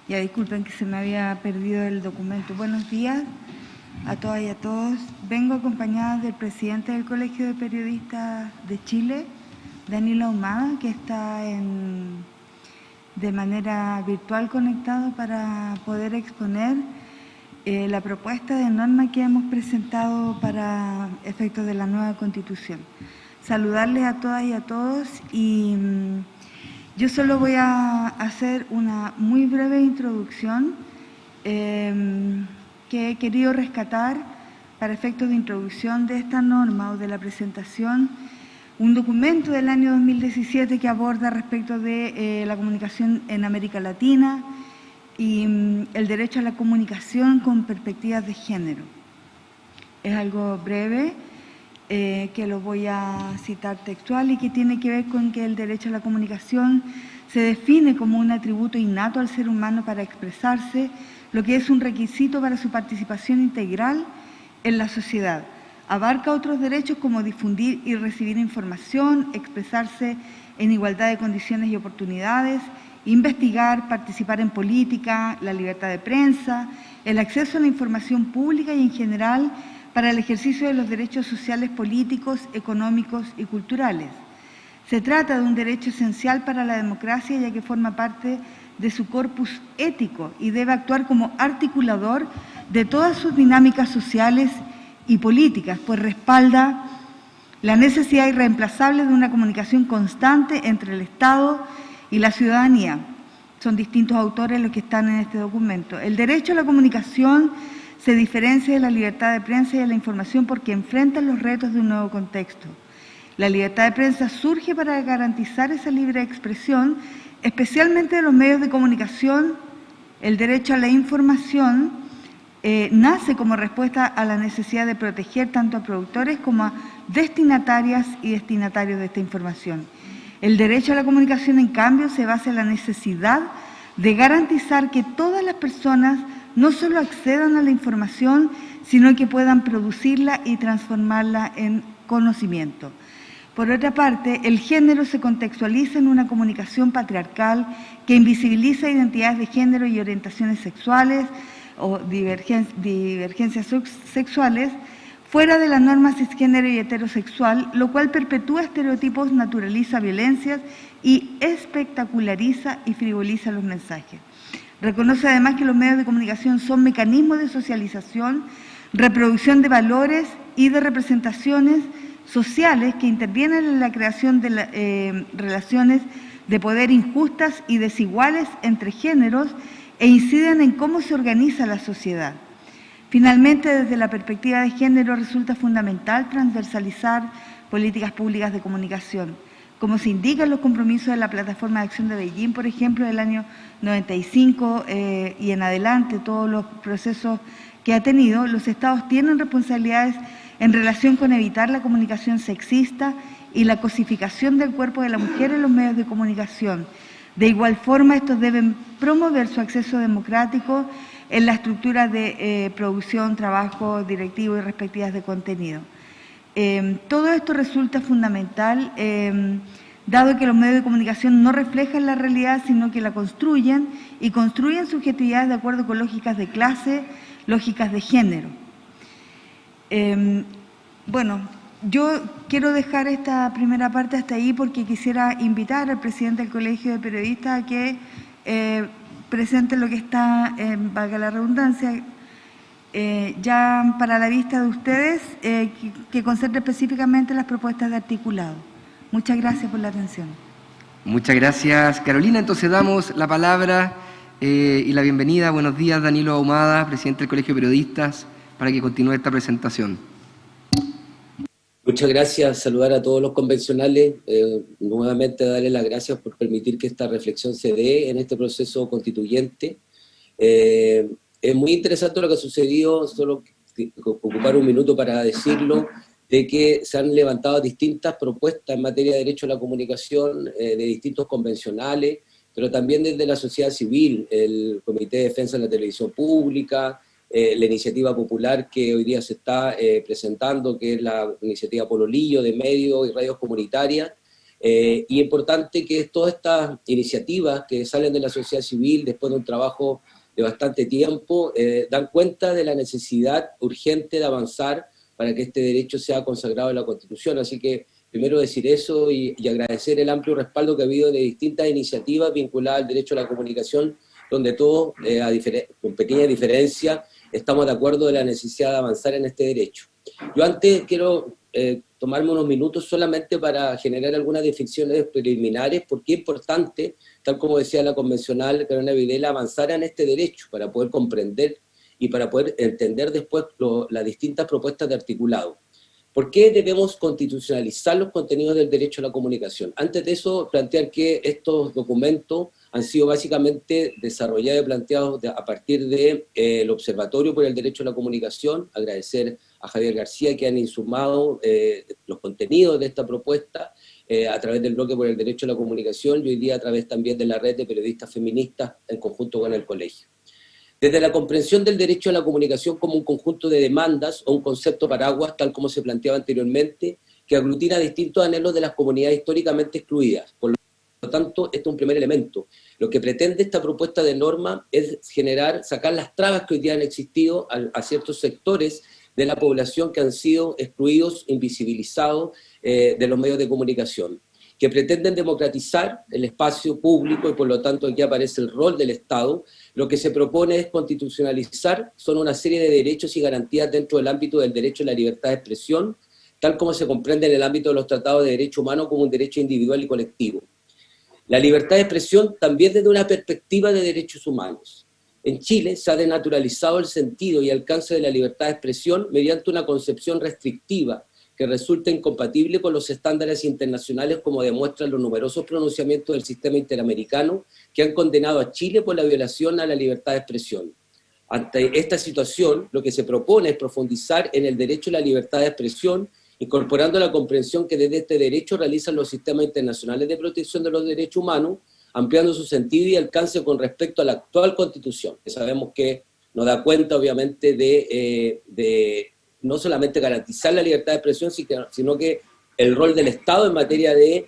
Ya disculpen que se me había perdido el documento. Buenos días a todas y a todos. Vengo acompañada del presidente del Colegio de Periodistas de Chile, Danilo Ahumada, que está de manera virtual conectado para poder exponer la propuesta de norma que hemos presentado para efectos de la nueva Constitución. Saludarles a todas y a todos y yo solo voy a hacer una muy breve introducción que he querido rescatar para efectos de introducción de esta norma o de la presentación, un documento del año 2017 que aborda respecto de la comunicación en América Latina y el derecho a la comunicación con perspectivas de género. Es algo breve, que lo voy a citar textual y que tiene que ver con que el derecho a la comunicación se define como un atributo innato al ser humano para expresarse, lo que es un requisito para su participación integral en la sociedad. Abarca otros derechos como difundir y recibir información, expresarse en igualdad de condiciones y oportunidades, investigar, participar en política, la libertad de prensa, el acceso a la información pública y en general para el ejercicio de los derechos sociales, políticos, económicos y culturales. Se trata de un derecho esencial para la democracia ya que forma parte de su corpus ético y debe actuar como articulador de todas sus dinámicas sociales y políticas, pues respalda la necesidad irreemplazable de una comunicación constante entre el Estado y la ciudadanía. Son distintos autores los que están en este documento. El derecho a la comunicación se diferencia de la libertad de prensa y de la información porque enfrenta los retos de un nuevo contexto. La libertad de prensa surge para garantizar esa libre expresión, especialmente de los medios de comunicación. El derecho a la información nace como respuesta a la necesidad de proteger tanto a productores como a destinatarias y destinatarios de esta información. El derecho a la comunicación, en cambio, se basa en la necesidad de garantizar que todas las personas no solo accedan a la información, sino que puedan producirla y transformarla en conocimiento. Por otra parte, el género se contextualiza en una comunicación patriarcal que invisibiliza identidades de género y orientaciones sexuales o divergencias sexuales fuera de la norma cisgénero y heterosexual, lo cual perpetúa estereotipos, naturaliza violencias y espectaculariza y frivoliza los mensajes. Reconoce además que los medios de comunicación son mecanismos de socialización, reproducción de valores y de representaciones sociales que intervienen en la creación de relaciones de poder injustas y desiguales entre géneros e inciden en cómo se organiza la sociedad. Finalmente, desde la perspectiva de género resulta fundamental transversalizar políticas públicas de comunicación. Como se indica en los compromisos de la Plataforma de Acción de Beijing, por ejemplo, del año 95 y en adelante, todos los procesos que ha tenido, los estados tienen responsabilidades en relación con evitar la comunicación sexista y la cosificación del cuerpo de la mujer en los medios de comunicación. De igual forma, estos deben promover su acceso democrático en la estructura de producción, trabajo directivo y respectivas de contenido. Todo esto resulta fundamental, dado que los medios de comunicación no reflejan la realidad, sino que la construyen y construyen subjetividades de acuerdo con lógicas de clase, lógicas de género. Bueno, yo quiero dejar esta primera parte hasta ahí porque quisiera invitar al presidente del Colegio de Periodistas a que presente lo que está, valga la redundancia, ya para la vista de ustedes, que concentre específicamente las propuestas de articulado. Muchas gracias por la atención. Muchas gracias, Carolina. Entonces damos la palabra y la bienvenida. Buenos días, Danilo Ahumada, presidente del Colegio de Periodistas, para que continúe esta presentación. Muchas gracias, saludar a todos los convencionales, nuevamente darle las gracias por permitir que esta reflexión se dé en este proceso constituyente. Es muy interesante lo que ha sucedido, solo ocupar un minuto para decirlo, de que se han levantado distintas propuestas en materia de derecho a la comunicación de distintos convencionales, pero también desde la sociedad civil, el Comité de Defensa de la Televisión Pública, la iniciativa popular que hoy día se está presentando, que es la iniciativa Pololillo de medios y radios comunitarias, y es importante que todas estas iniciativas que salen de la sociedad civil después de un trabajo de bastante tiempo, dan cuenta de la necesidad urgente de avanzar para que este derecho sea consagrado en la Constitución. Así que primero decir eso y agradecer el amplio respaldo que ha habido de distintas iniciativas vinculadas al derecho a la comunicación, donde todos, con pequeña diferencia, estamos de acuerdo de la necesidad de avanzar en este derecho. Yo antes quiero tomarme unos minutos solamente para generar algunas definiciones preliminares, porque es importante, tal como decía la convencional Carolina Videla, avanzar en este derecho para poder comprender y para poder entender después las distintas propuestas de articulado. ¿Por qué debemos constitucionalizar los contenidos del derecho a la comunicación? Antes de eso, plantear que estos documentos han sido básicamente desarrollados y planteados a partir del Observatorio por el Derecho a la Comunicación. Agradecer a Javier García que han insumado los contenidos de esta propuesta a través del Bloque por el Derecho a la Comunicación y hoy día a través también de la red de periodistas feministas en conjunto con el colegio. Desde la comprensión del derecho a la comunicación como un conjunto de demandas o un concepto paraguas, tal como se planteaba anteriormente, que aglutina distintos anhelos de las comunidades históricamente excluidas. Por lo tanto, este es un primer elemento. Lo que pretende esta propuesta de norma es sacar las trabas que hoy día han existido a ciertos sectores de la población que han sido excluidos, invisibilizados de los medios de comunicación, que pretenden democratizar el espacio público y por lo tanto aquí aparece el rol del Estado. Lo que se propone es constitucionalizar, son una serie de derechos y garantías dentro del ámbito del derecho a la libertad de expresión, tal como se comprende en el ámbito de los tratados de derechos humanos como un derecho individual y colectivo. La libertad de expresión también desde una perspectiva de derechos humanos. En Chile se ha denaturalizado el sentido y alcance de la libertad de expresión mediante una concepción restrictiva que resulta incompatible con los estándares internacionales, como demuestran los numerosos pronunciamientos del sistema interamericano que han condenado a Chile por la violación a la libertad de expresión. Ante esta situación, lo que se propone es profundizar en el derecho a la libertad de expresión, incorporando la comprensión que desde este derecho realizan los sistemas internacionales de protección de los derechos humanos, ampliando su sentido y alcance con respecto a la actual Constitución, que sabemos que nos da cuenta, obviamente, de no solamente garantizar la libertad de expresión, sino que el rol del Estado en materia de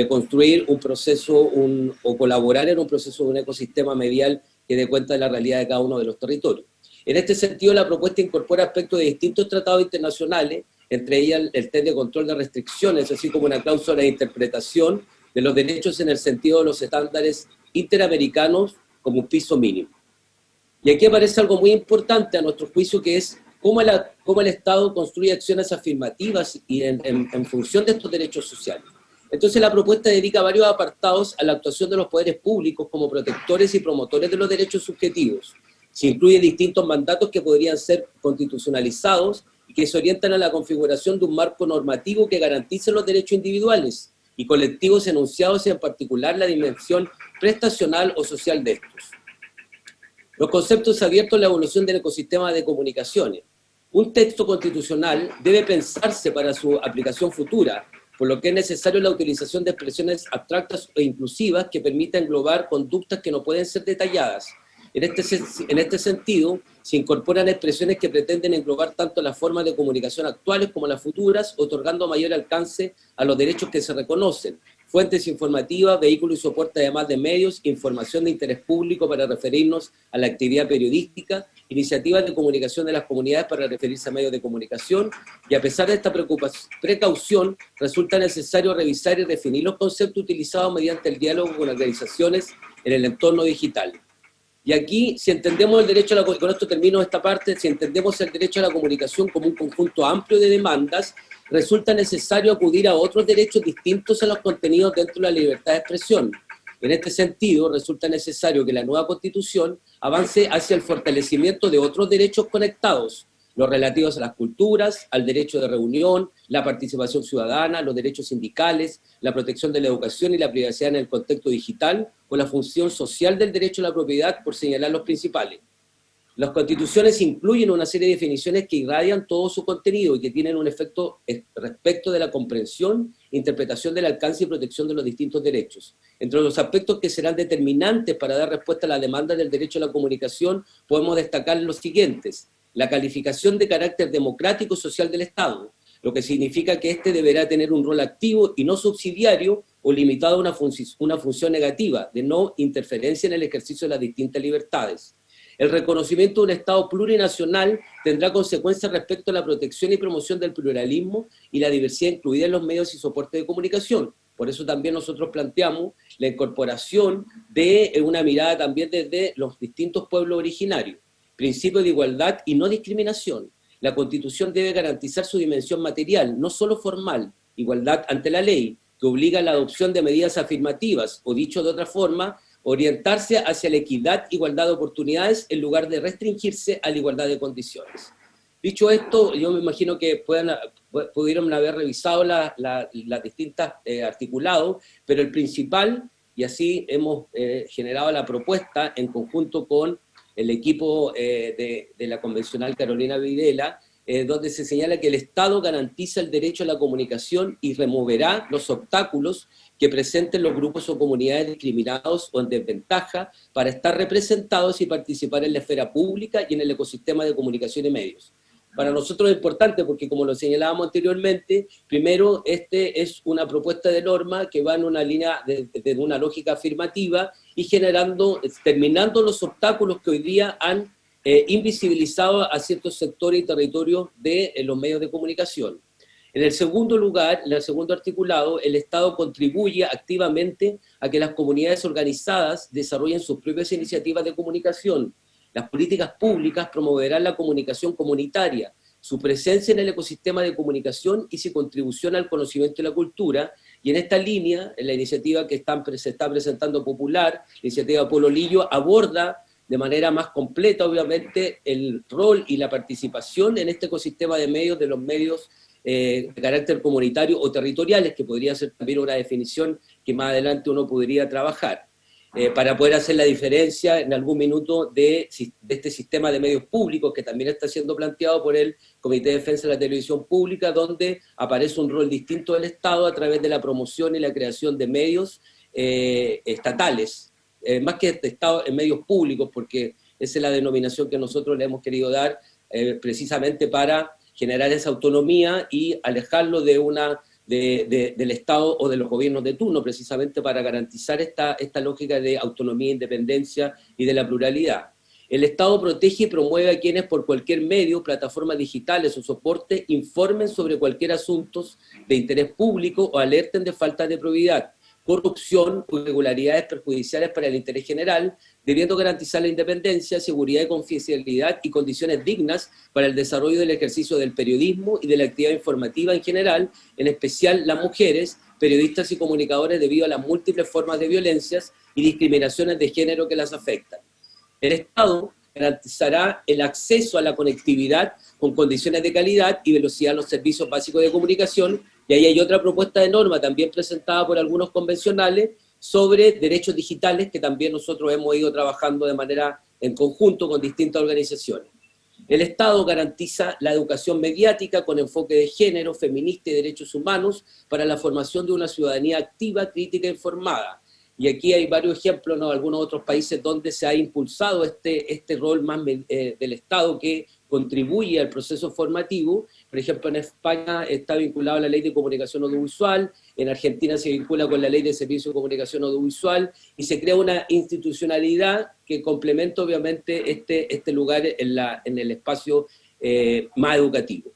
construir un proceso o colaborar en un proceso de un ecosistema medial que dé cuenta de la realidad de cada uno de los territorios. En este sentido, la propuesta incorpora aspectos de distintos tratados internacionales, entre ellas el test de control de restricciones, así como una cláusula de interpretación de los derechos en el sentido de los estándares interamericanos como un piso mínimo. Y aquí aparece algo muy importante a nuestro juicio, que es cómo el Estado construye acciones afirmativas y en función de estos derechos sociales. Entonces la propuesta dedica varios apartados a la actuación de los poderes públicos como protectores y promotores de los derechos subjetivos. Se incluye distintos mandatos que podrían ser constitucionalizados y que se orientan a la configuración de un marco normativo que garantice los derechos individuales y colectivos enunciados y en particular la dimensión prestacional o social de estos. Los conceptos abiertos a la evolución del ecosistema de comunicaciones. Un texto constitucional debe pensarse para su aplicación futura, por lo que es necesario la utilización de expresiones abstractas e inclusivas que permitan englobar conductas que no pueden ser detalladas. En este sentido, se incorporan expresiones que pretenden englobar tanto las formas de comunicación actuales como las futuras, otorgando mayor alcance a los derechos que se reconocen. Fuentes informativas, vehículos y soporte además de medios, información de interés público para referirnos a la actividad periodística, iniciativas de comunicación de las comunidades para referirse a medios de comunicación, y a pesar de esta precaución, resulta necesario revisar y definir los conceptos utilizados mediante el diálogo con organizaciones en el entorno digital. Y aquí, si entendemos el derecho a la comunicación, con esto termino esta parte, si entendemos el derecho a la comunicación como un conjunto amplio de demandas, resulta necesario acudir a otros derechos distintos a los contenidos dentro de la libertad de expresión. En este sentido, resulta necesario que la nueva Constitución avance hacia el fortalecimiento de otros derechos conectados, los relativos a las culturas, al derecho de reunión, la participación ciudadana, los derechos sindicales, la protección de la educación y la privacidad en el contexto digital, o la función social del derecho a la propiedad, por señalar los principales. Las constituciones incluyen una serie de definiciones que irradian todo su contenido y que tienen un efecto respecto de la comprensión, interpretación del alcance y protección de los distintos derechos. Entre los aspectos que serán determinantes para dar respuesta a la demanda del derecho a la comunicación, podemos destacar los siguientes: la calificación de carácter democrático y social del Estado, lo que significa que éste deberá tener un rol activo y no subsidiario o limitado a una función negativa de no interferencia en el ejercicio de las distintas libertades. El reconocimiento de un Estado plurinacional tendrá consecuencias respecto a la protección y promoción del pluralismo y la diversidad incluida en los medios y soportes de comunicación. Por eso también nosotros planteamos la incorporación de una mirada también desde los distintos pueblos originarios. Principio de igualdad y no discriminación. La Constitución debe garantizar su dimensión material, no solo formal, igualdad ante la ley, que obliga a la adopción de medidas afirmativas, o dicho de otra forma, orientarse hacia la equidad, igualdad de oportunidades, en lugar de restringirse a la igualdad de condiciones. Dicho esto, yo me imagino que pudieron haber revisado las distintas articulados, pero el principal, y así hemos generado la propuesta en conjunto con el equipo de la convencional Carolina Videla, donde se señala que el Estado garantiza el derecho a la comunicación y removerá los obstáculos que presenten los grupos o comunidades discriminados o en desventaja para estar representados y participar en la esfera pública y en el ecosistema de comunicación y medios. Para nosotros es importante porque, como lo señalábamos anteriormente, primero, este es una propuesta de norma que va en una línea de una lógica afirmativa y terminando los obstáculos que hoy día han invisibilizado a ciertos sectores y territorios de los medios de comunicación. En el segundo lugar, en el segundo articulado, el Estado contribuye activamente a que las comunidades organizadas desarrollen sus propias iniciativas de comunicación. Las políticas públicas promoverán la comunicación comunitaria, su presencia en el ecosistema de comunicación y su contribución al conocimiento y la cultura. Y en esta línea, en la iniciativa que se está presentando Popular, la iniciativa Polo Lillo, aborda de manera más completa, obviamente, el rol y la participación en este ecosistema de medios, de los medios de carácter comunitario o territoriales, que podría ser también una definición que más adelante uno podría trabajar, para poder hacer la diferencia en algún minuto de este sistema de medios públicos, que también está siendo planteado por el Comité de Defensa de la Televisión Pública, donde aparece un rol distinto del Estado a través de la promoción y la creación de medios estatales, más que Estado en medios públicos, porque esa es la denominación que nosotros le hemos querido dar precisamente para generar esa autonomía y alejarlo del Estado o de los gobiernos de turno, precisamente para garantizar esta lógica de autonomía, independencia y de la pluralidad. El Estado protege y promueve a quienes por cualquier medio, plataformas digitales o soporte, informen sobre cualquier asunto de interés público o alerten de falta de probidad, corrupción o irregularidades perjudiciales para el interés general, debiendo garantizar la independencia, seguridad y confidencialidad y condiciones dignas para el desarrollo del ejercicio del periodismo y de la actividad informativa en general, en especial las mujeres, periodistas y comunicadores, debido a las múltiples formas de violencias y discriminaciones de género que las afectan. El Estado garantizará el acceso a la conectividad con condiciones de calidad y velocidad a los servicios básicos de comunicación, y ahí hay otra propuesta de norma también presentada por algunos convencionales sobre derechos digitales, que también nosotros hemos ido trabajando de manera en conjunto con distintas organizaciones. El Estado garantiza la educación mediática con enfoque de género, feminista y derechos humanos para la formación de una ciudadanía activa, crítica e informada. Y aquí hay varios ejemplos, ¿no?, de algunos otros países donde se ha impulsado este rol más del Estado que contribuye al proceso formativo. Por ejemplo, en España está vinculado a la Ley de Comunicación Audiovisual, en Argentina se vincula con la Ley de Servicio de Comunicación Audiovisual, y se crea una institucionalidad que complementa obviamente este lugar en el espacio más educativo.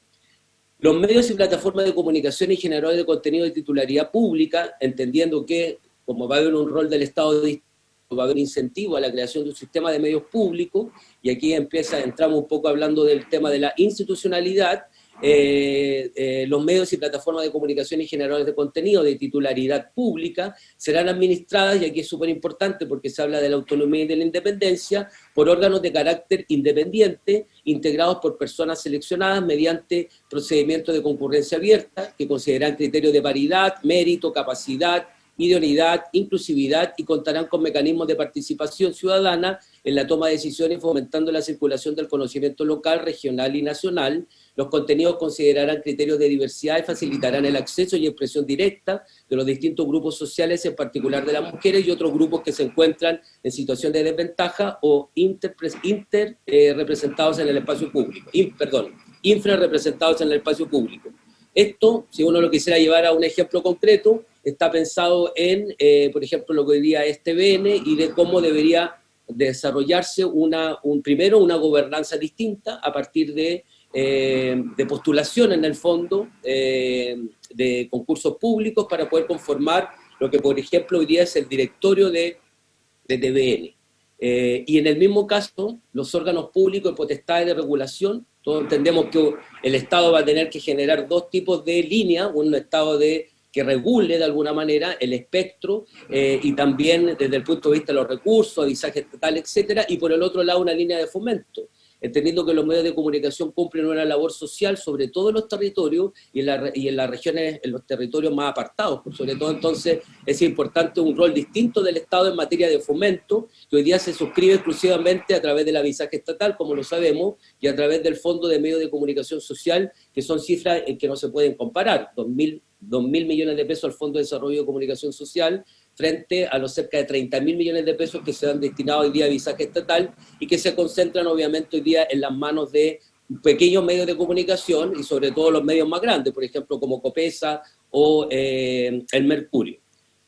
Los medios y plataformas de comunicación y generadores de contenido de titularidad pública, entendiendo que como va a haber un rol del Estado, va a haber incentivo a la creación de un sistema de medios públicos, y aquí entramos un poco hablando del tema de la institucionalidad. Los medios y plataformas de comunicación y generadores de contenido de titularidad pública serán administradas, y aquí es súper importante porque se habla de la autonomía y de la independencia, por órganos de carácter independiente, integrados por personas seleccionadas mediante procedimientos de concurrencia abierta, que considerarán criterios de paridad, mérito, capacidad, idoneidad, inclusividad, y contarán con mecanismos de participación ciudadana en la toma de decisiones, fomentando la circulación del conocimiento local, regional y nacional. Los contenidos considerarán criterios de diversidad y facilitarán el acceso y expresión directa de los distintos grupos sociales, en particular de las mujeres y otros grupos que se encuentran en situación de desventaja o representados en el espacio público. Infrarrepresentados en el espacio público. Esto, si uno lo quisiera llevar a un ejemplo concreto, está pensado en, por ejemplo, lo que hoy día es TVN, y de cómo debería desarrollarse primero una gobernanza distinta a partir de postulación, en el fondo, de concursos públicos para poder conformar lo que, por ejemplo, hoy día es el directorio de TVN. Y en el mismo caso, los órganos públicos de potestades de regulación, todos entendemos que el Estado va a tener que generar dos tipos de líneas, un Estado que regule de alguna manera el espectro, y también desde el punto de vista de los recursos, avisaje estatal, etcétera, y por el otro lado una línea de fomento. entendiendo que los medios de comunicación cumplen una labor social, sobre todo en los territorios y en las regiones, en los territorios más apartados. Sobre todo, entonces, es importante un rol distinto del Estado en materia de fomento, que hoy día se suscribe exclusivamente a través del avisaje estatal, como lo sabemos, y a través del Fondo de Medios de Comunicación Social, que son cifras en que no se pueden comparar. 2.000 millones de pesos al Fondo de Desarrollo de Comunicación Social, frente a los cerca de 30.000 millones de pesos que se han destinado hoy día a avisaje estatal y que se concentran obviamente hoy día en las manos de pequeños medios de comunicación y sobre todo los medios más grandes, por ejemplo como Copesa o el Mercurio.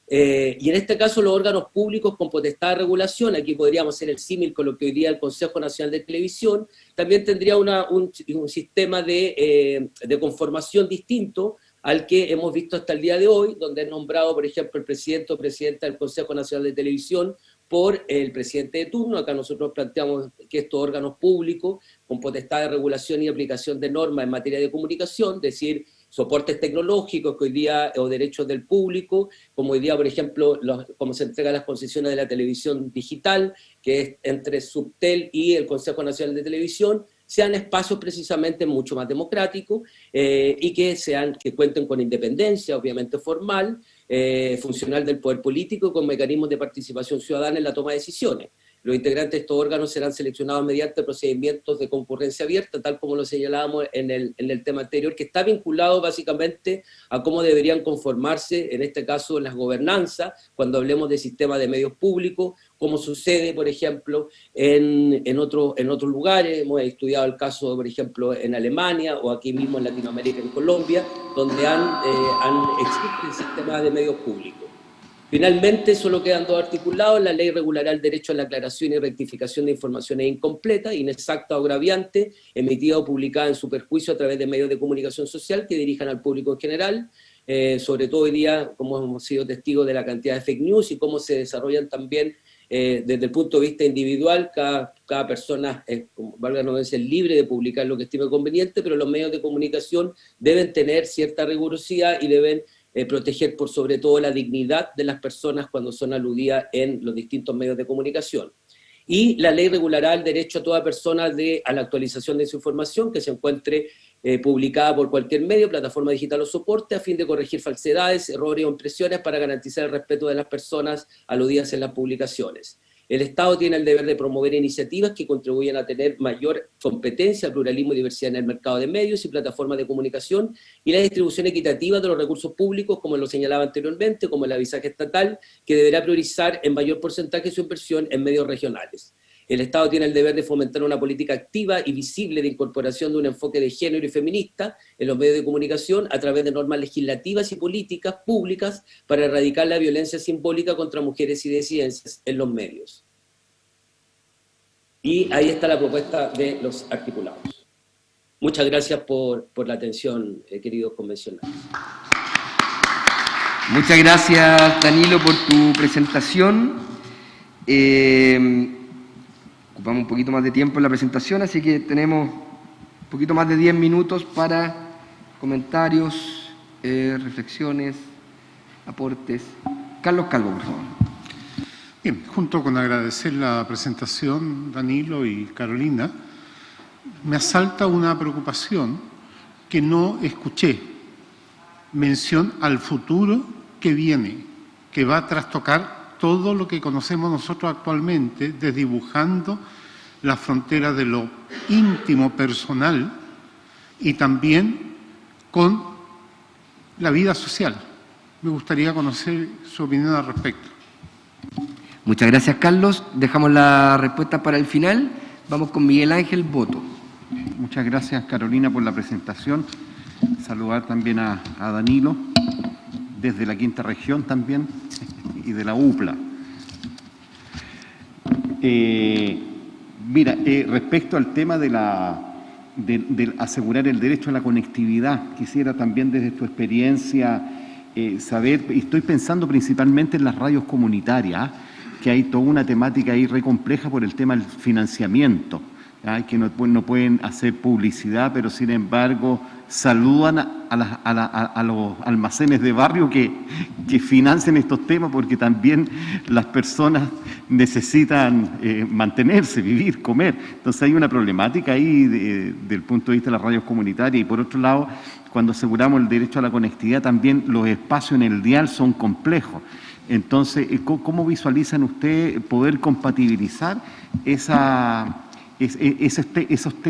Y en este caso los órganos públicos con potestad de regulación, aquí podríamos hacer el símil con lo que hoy día el Consejo Nacional de Televisión, también tendría un sistema de conformación distinto al que hemos visto hasta el día de hoy, donde es nombrado, por ejemplo, el presidente o presidenta del Consejo Nacional de Televisión por el presidente de turno. Acá nosotros planteamos que estos órganos públicos, con potestad de regulación y aplicación de normas en materia de comunicación, es decir, soportes tecnológicos que hoy día, o derechos del público, como hoy día, por ejemplo, como se entregan las concesiones de la televisión digital, que es entre Subtel y el Consejo Nacional de Televisión, sean espacios precisamente mucho más democráticos y que cuenten con independencia, obviamente formal, funcional del poder político y con mecanismos de participación ciudadana en la toma de decisiones. Los integrantes de estos órganos serán seleccionados mediante procedimientos de concurrencia abierta, tal como lo señalábamos en el tema anterior, que está vinculado básicamente a cómo deberían conformarse, en este caso, las gobernanzas, cuando hablemos de sistema de medios públicos, como sucede, por ejemplo, en otros lugares. Hemos estudiado el caso, por ejemplo, en Alemania o aquí mismo en Latinoamérica, en Colombia, donde existe el sistema de medios públicos. Finalmente, solo quedan dos articulados. La ley regulará el derecho a la aclaración y rectificación de informaciones incompletas, inexactas o agraviantes, emitida o publicada en su perjuicio a través de medios de comunicación social que dirijan al público en general. Sobre todo hoy día, como hemos sido testigos de la cantidad de fake news y cómo se desarrollan también desde el punto de vista individual, cada persona, valga la redundancia, es libre de publicar lo que estime conveniente, pero los medios de comunicación deben tener cierta rigurosidad y deben proteger por sobre todo la dignidad de las personas cuando son aludidas en los distintos medios de comunicación. Y la ley regulará el derecho a toda persona a la actualización de su información que se encuentre publicada por cualquier medio, plataforma digital o soporte, a fin de corregir falsedades, errores o impresiones para garantizar el respeto de las personas aludidas en las publicaciones. El Estado tiene el deber de promover iniciativas que contribuyan a tener mayor competencia, pluralismo y diversidad en el mercado de medios y plataformas de comunicación y la distribución equitativa de los recursos públicos, como lo señalaba anteriormente, como el avisaje estatal, que deberá priorizar en mayor porcentaje su inversión en medios regionales. El Estado tiene el deber de fomentar una política activa y visible de incorporación de un enfoque de género y feminista en los medios de comunicación a través de normas legislativas y políticas públicas para erradicar la violencia simbólica contra mujeres y disidencias en los medios. Y ahí está la propuesta de los articulados. Muchas gracias por la atención, queridos convencionales. Muchas gracias, Danilo, por tu presentación. Ocupamos un poquito más de tiempo en la presentación, así que tenemos un poquito más de 10 minutos para comentarios, reflexiones, aportes. Carlos Calvo, por favor. Bien, junto con agradecer la presentación, Danilo y Carolina, me asalta una preocupación que no escuché. Mención al futuro que viene, que va a trastocar todo lo que conocemos nosotros actualmente, desdibujando las fronteras de lo íntimo personal y también con la vida social. Me gustaría conocer su opinión al respecto. Muchas gracias, Carlos. Dejamos la respuesta para el final. Vamos con Miguel Ángel Boto. Muchas gracias, Carolina, por la presentación. Saludar también a Danilo, desde la quinta región también, y de la UPLA. Respecto al tema de asegurar el derecho a la conectividad, quisiera también desde tu experiencia saber, y estoy pensando principalmente en las radios comunitarias, que hay toda una temática ahí re compleja por el tema del financiamiento, que no pueden hacer publicidad, pero sin embargo saludan a los almacenes de barrio que financian estos temas, porque también las personas necesitan mantenerse, vivir, comer. Entonces hay una problemática ahí del punto de vista de las radios comunitarias. Y por otro lado, cuando aseguramos el derecho a la conectividad, también los espacios en el dial son complejos. Entonces, ¿cómo visualizan ustedes poder compatibilizar esas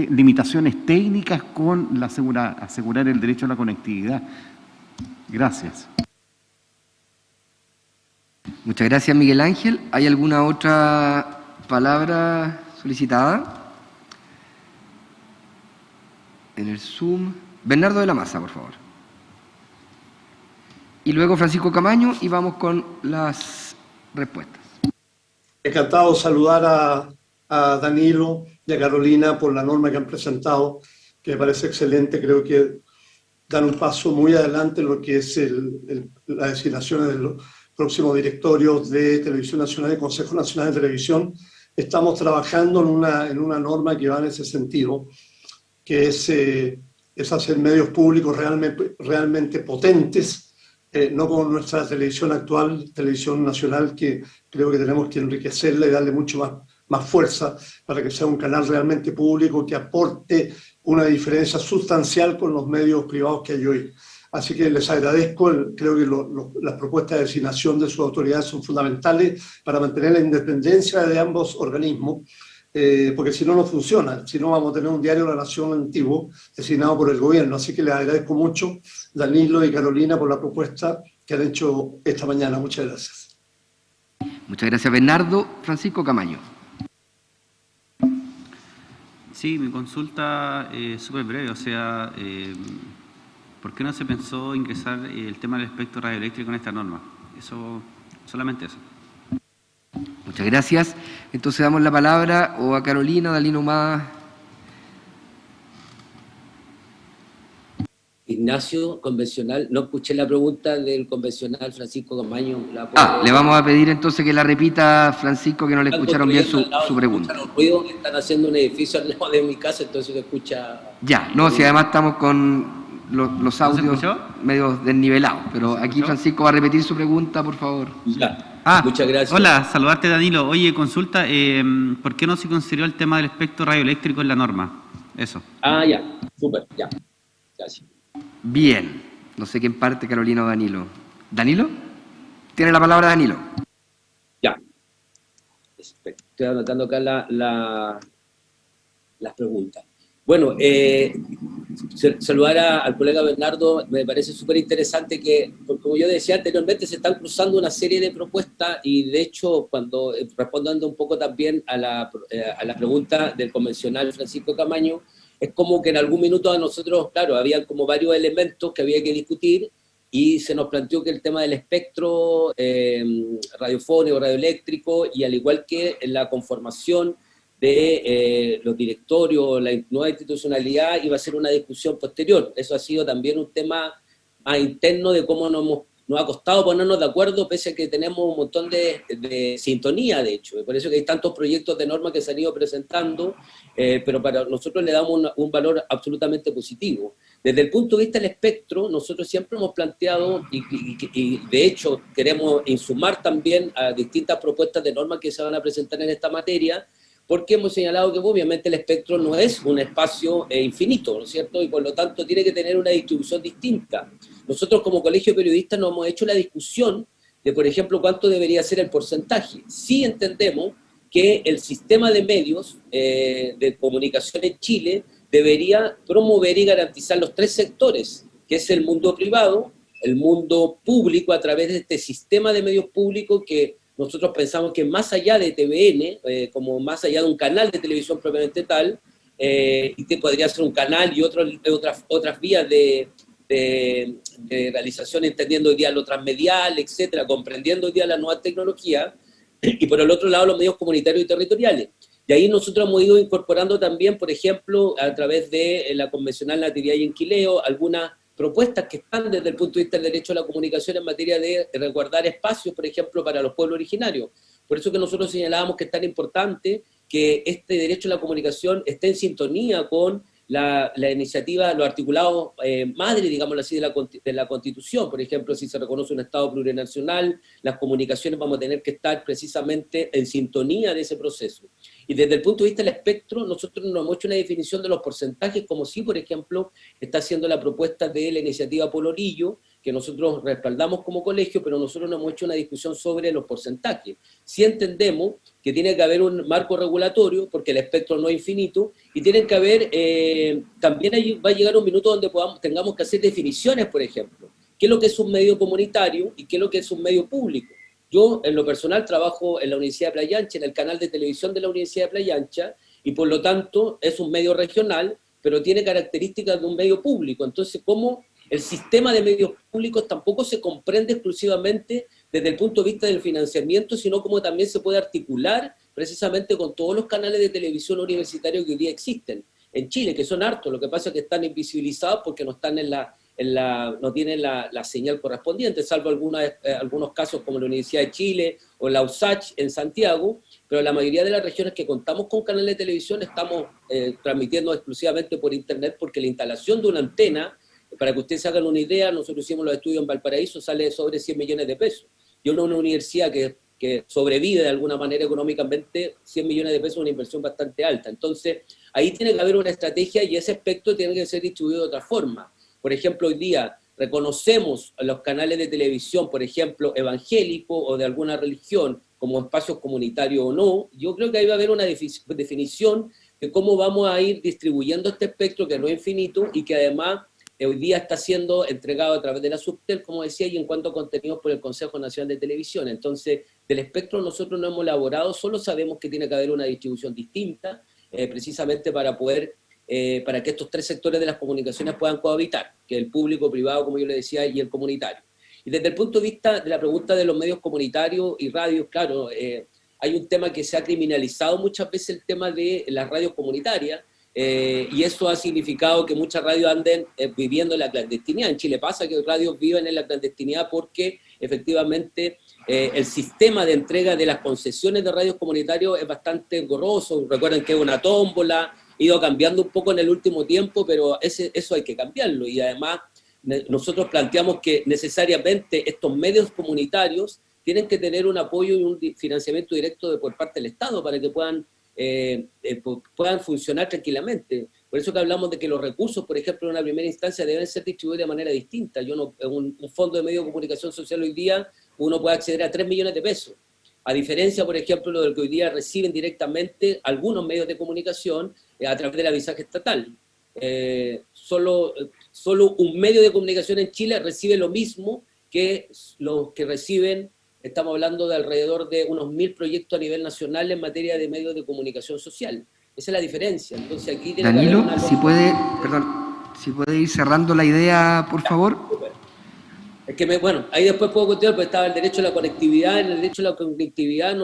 limitaciones técnicas con asegurar el derecho a la conectividad? Gracias. Muchas gracias, Miguel Ángel. ¿Hay alguna otra palabra solicitada? En el Zoom. Bernardo de la Maza, por favor. Y luego Francisco Camaño, y vamos con las respuestas. Encantado de saludar a Danilo y a Carolina por la norma que han presentado, que me parece excelente. Creo que dan un paso muy adelante en lo que es las designaciones de los próximos directorios de Televisión Nacional y Consejo Nacional de Televisión. Estamos trabajando en una norma que va en ese sentido, que es hacer medios públicos realmente potentes, no como nuestra televisión actual, Televisión Nacional, que creo que tenemos que enriquecerla y darle mucho más fuerza para que sea un canal realmente público que aporte una diferencia sustancial con los medios privados que hay hoy. Así que les agradezco, creo que las propuestas de designación de sus autoridades son fundamentales para mantener la independencia de ambos organismos, porque si no, no funciona. Si no, vamos a tener un diario de la Nación antiguo designado por el gobierno. Así que les agradezco mucho, Danilo y Carolina, por la propuesta que han hecho esta mañana. Muchas gracias. Muchas gracias, Bernardo. Francisco Camaño. Sí, mi consulta es súper breve. O sea, ¿por qué no se pensó ingresar el tema del espectro radioeléctrico en esta norma? Solamente eso. Muchas gracias. Entonces damos la palabra o a Carolina, o a Dalino Humada. Ignacio, convencional. No escuché la pregunta del convencional Francisco Camaño. Le vamos a pedir entonces que la repita, Francisco, que no le escucharon bien su pregunta. Los ruidos, están haciendo un edificio al lado de mi casa, entonces se escucha... Ya, no, si además estamos con los audios medio desnivelados, pero aquí Francisco va a repetir su pregunta, por favor. Ya. Muchas gracias. Hola, saludarte, Danilo. Oye, consulta, ¿por qué no se consideró el tema del espectro radioeléctrico en la norma? Eso. Ya, súper, ya. Gracias. Bien, no sé quién parte, Carolina o Danilo. ¿Danilo? Tiene la palabra Danilo. Ya. Estoy anotando acá las preguntas. Bueno, saludar al colega Bernardo. Me parece súper interesante que, como yo decía anteriormente, se están cruzando una serie de propuestas y, de hecho, cuando respondiendo un poco también a la pregunta del convencional Francisco Camaño, es como que en algún minuto a nosotros, claro, había como varios elementos que había que discutir y se nos planteó que el tema del espectro radiofónico, radioeléctrico, y al igual que la conformación de los directorios, la nueva institucionalidad, iba a ser una discusión posterior. Eso ha sido también un tema más interno de cómo nos ha costado ponernos de acuerdo, pese a que tenemos un montón de sintonía, de hecho. Por eso que hay tantos proyectos de norma que se han ido presentando, pero para nosotros le damos un valor absolutamente positivo. Desde el punto de vista del espectro, nosotros siempre hemos planteado, y de hecho queremos insumar también a distintas propuestas de norma que se van a presentar en esta materia, porque hemos señalado que obviamente el espectro no es un espacio infinito, ¿no es cierto? Y por lo tanto tiene que tener una distribución distinta. Nosotros como colegio de periodistas nos hemos hecho la discusión de, por ejemplo, cuánto debería ser el porcentaje. Sí entendemos que el sistema de medios de comunicación en Chile debería promover y garantizar los tres sectores, que es el mundo privado, el mundo público a través de este sistema de medios públicos que nosotros pensamos que más allá de TVN, como más allá de un canal de televisión propiamente tal, y que podría ser un canal y otras vías de realización, entendiendo hoy día lo transmedial, etcétera, comprendiendo hoy día la nueva tecnología, y por el otro lado los medios comunitarios y territoriales. Y ahí nosotros hemos ido incorporando también, por ejemplo, a través de la convencional Natividad y Enquileo, algunas propuestas que están desde el punto de vista del derecho a la comunicación en materia de resguardar espacios, por ejemplo, para los pueblos originarios. Por eso que nosotros señalábamos que es tan importante que este derecho a la comunicación esté en sintonía con la iniciativa, los articulados madre, digámoslo así, de la Constitución. Por ejemplo, si se reconoce un Estado plurinacional, las comunicaciones vamos a tener que estar precisamente en sintonía de ese proceso. Y desde el punto de vista del espectro, nosotros no hemos hecho una definición de los porcentajes, como sí, por ejemplo, está haciendo la propuesta de la iniciativa Polorillo, que nosotros respaldamos como colegio, pero nosotros no hemos hecho una discusión sobre los porcentajes. Sí entendemos que tiene que haber un marco regulatorio, porque el espectro no es infinito, y tienen que haber, también va a llegar un minuto donde tengamos que hacer definiciones, por ejemplo, qué es lo que es un medio comunitario y qué es lo que es un medio público. Yo, en lo personal, trabajo en la Universidad de Playa Ancha, en el canal de televisión de la Universidad de Playa Ancha, y por lo tanto es un medio regional, pero tiene características de un medio público. Entonces, ¿cómo el sistema de medios públicos tampoco se comprende exclusivamente desde el punto de vista del financiamiento, sino como también se puede articular precisamente con todos los canales de televisión universitarios que hoy día existen en Chile, que son hartos? Lo que pasa es que están invisibilizados porque no están no tienen la señal correspondiente, salvo algunos casos como la Universidad de Chile o la USACH en Santiago, pero la mayoría de las regiones que contamos con canales de televisión estamos transmitiendo exclusivamente por internet, porque la instalación de una antena, para que ustedes se hagan una idea, nosotros hicimos los estudios en Valparaíso, sale sobre 100 millones de pesos. Yo en una universidad que sobrevive de alguna manera económicamente, 100 millones de pesos es una inversión bastante alta. Entonces, ahí tiene que haber una estrategia y ese aspecto tiene que ser distribuido de otra forma. Por ejemplo, hoy día reconocemos a los canales de televisión, por ejemplo, evangélicos o de alguna religión, como espacios comunitarios o no. Yo creo que ahí va a haber una definición de cómo vamos a ir distribuyendo este espectro, que no es infinito y que además hoy día está siendo entregado a través de la Subtel, como decía, y en cuanto a contenidos por el Consejo Nacional de Televisión. Entonces, del espectro nosotros no hemos elaborado, solo sabemos que tiene que haber una distribución distinta, precisamente para poder, para que estos tres sectores de las comunicaciones puedan cohabitar, que el público, privado, como yo le decía, y el comunitario. Y desde el punto de vista de la pregunta de los medios comunitarios y radios, claro, hay un tema que se ha criminalizado muchas veces, el tema de las radios comunitarias, y eso ha significado que muchas radios anden viviendo en la clandestinidad. En Chile pasa que radios viven en la clandestinidad porque efectivamente el sistema de entrega de las concesiones de radios comunitarios es bastante engorroso. Recuerden que es una tómbola, ha ido cambiando un poco en el último tiempo, pero eso hay que cambiarlo. Y además nosotros planteamos que necesariamente estos medios comunitarios tienen que tener un apoyo y un financiamiento directo por parte del Estado para que puedan funcionar tranquilamente. Por eso que hablamos de que los recursos, por ejemplo, en una primera instancia deben ser distribuidos de manera distinta. Un fondo de medio de comunicación social hoy día, uno puede acceder a 3 millones de pesos. A diferencia, por ejemplo, de lo que hoy día reciben directamente algunos medios de comunicación a través del avisaje estatal. Solo un medio de comunicación en Chile recibe lo mismo que los que reciben. Estamos hablando de alrededor de unos 1.000 proyectos a nivel nacional en materia de medios de comunicación social. Esa es la diferencia. Entonces aquí tiene Danilo, que haber si puede ir cerrando la idea, por favor. Es que, ahí después puedo continuar, porque estaba el derecho a la conectividad. En el derecho a la conectividad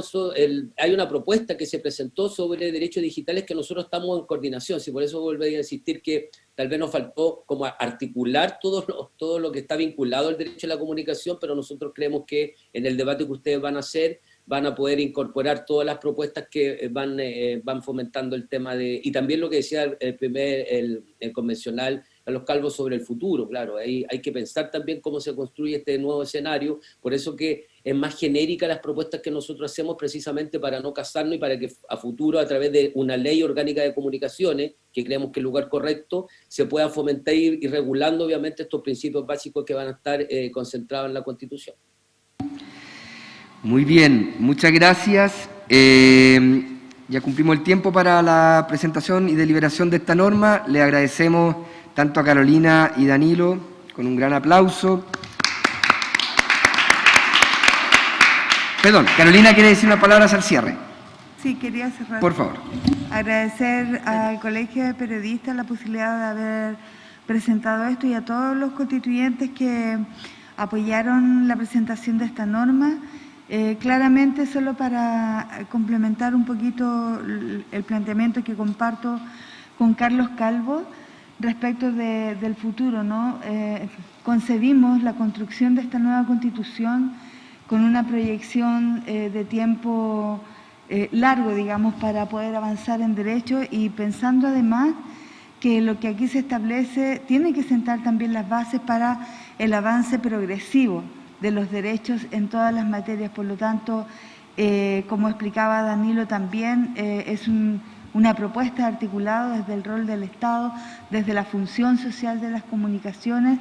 hay una propuesta que se presentó sobre derechos digitales que nosotros estamos en coordinación. Sí, por eso volvería a insistir que tal vez nos faltó como articular todo lo que está vinculado al derecho a la comunicación, pero nosotros creemos que en el debate que ustedes van a hacer van a poder incorporar todas las propuestas que van fomentando el tema y también lo que decía el convencional Carlos Calvo sobre el futuro. Claro, hay que pensar también cómo se construye este nuevo escenario, por eso que es más genérica las propuestas que nosotros hacemos, precisamente para no casarnos y para que a futuro, a través de una ley orgánica de comunicaciones, que creemos que es el lugar correcto, se pueda fomentar y regulando obviamente estos principios básicos que van a estar concentrados en la Constitución. Muy bien, muchas gracias. Ya cumplimos el tiempo para la presentación y deliberación de esta norma. Le agradecemos tanto a Carolina y Danilo, con un gran aplauso. Perdón, Carolina quiere decir unas palabras al cierre. Sí, quería cerrar. Por favor. Agradecer al Colegio de Periodistas la posibilidad de haber presentado esto y a todos los constituyentes que apoyaron la presentación de esta norma. Claramente, solo para complementar un poquito el planteamiento que comparto con Carlos Calvo respecto del futuro, ¿no? Concebimos la construcción de esta nueva Constitución con una proyección de tiempo largo, digamos, para poder avanzar en derecho y pensando además que lo que aquí se establece tiene que sentar también las bases para el avance progresivo de los derechos en todas las materias. Por lo tanto, como explicaba Danilo también, es una propuesta articulada desde el rol del Estado, desde la función social de las comunicaciones,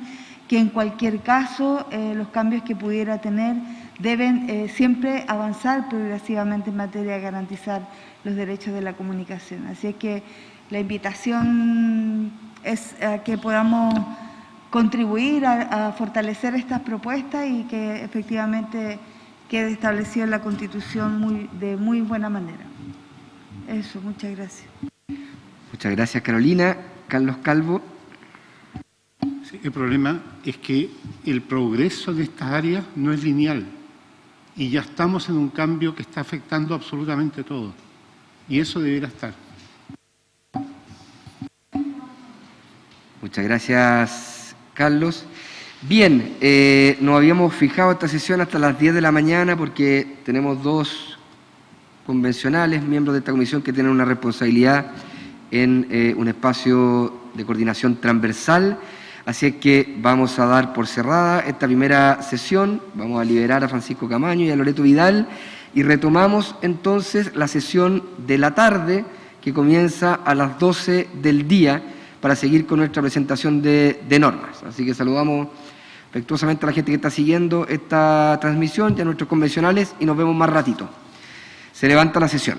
que en cualquier caso los cambios que pudiera tener deben siempre avanzar progresivamente en materia de garantizar los derechos de la comunicación. Así es que la invitación es a que podamos contribuir a fortalecer estas propuestas y que efectivamente quede establecido en la Constitución de muy buena manera. Eso, muchas gracias. Muchas gracias, Carolina. Carlos Calvo. Sí, el problema es que el progreso de estas áreas no es lineal y ya estamos en un cambio que está afectando absolutamente todo y eso debería estar. Muchas gracias, Carlos. Bien, nos habíamos fijado esta sesión hasta las 10 de la mañana porque tenemos dos convencionales, miembros de esta comisión, que tienen una responsabilidad en un espacio de coordinación transversal. Así es que vamos a dar por cerrada esta primera sesión, vamos a liberar a Francisco Camaño y a Loreto Vidal y retomamos entonces la sesión de la tarde que comienza a las 12 del día para seguir con nuestra presentación de normas. Así que saludamos afectuosamente a la gente que está siguiendo esta transmisión y a nuestros convencionales y nos vemos más ratito. Se levanta la sesión.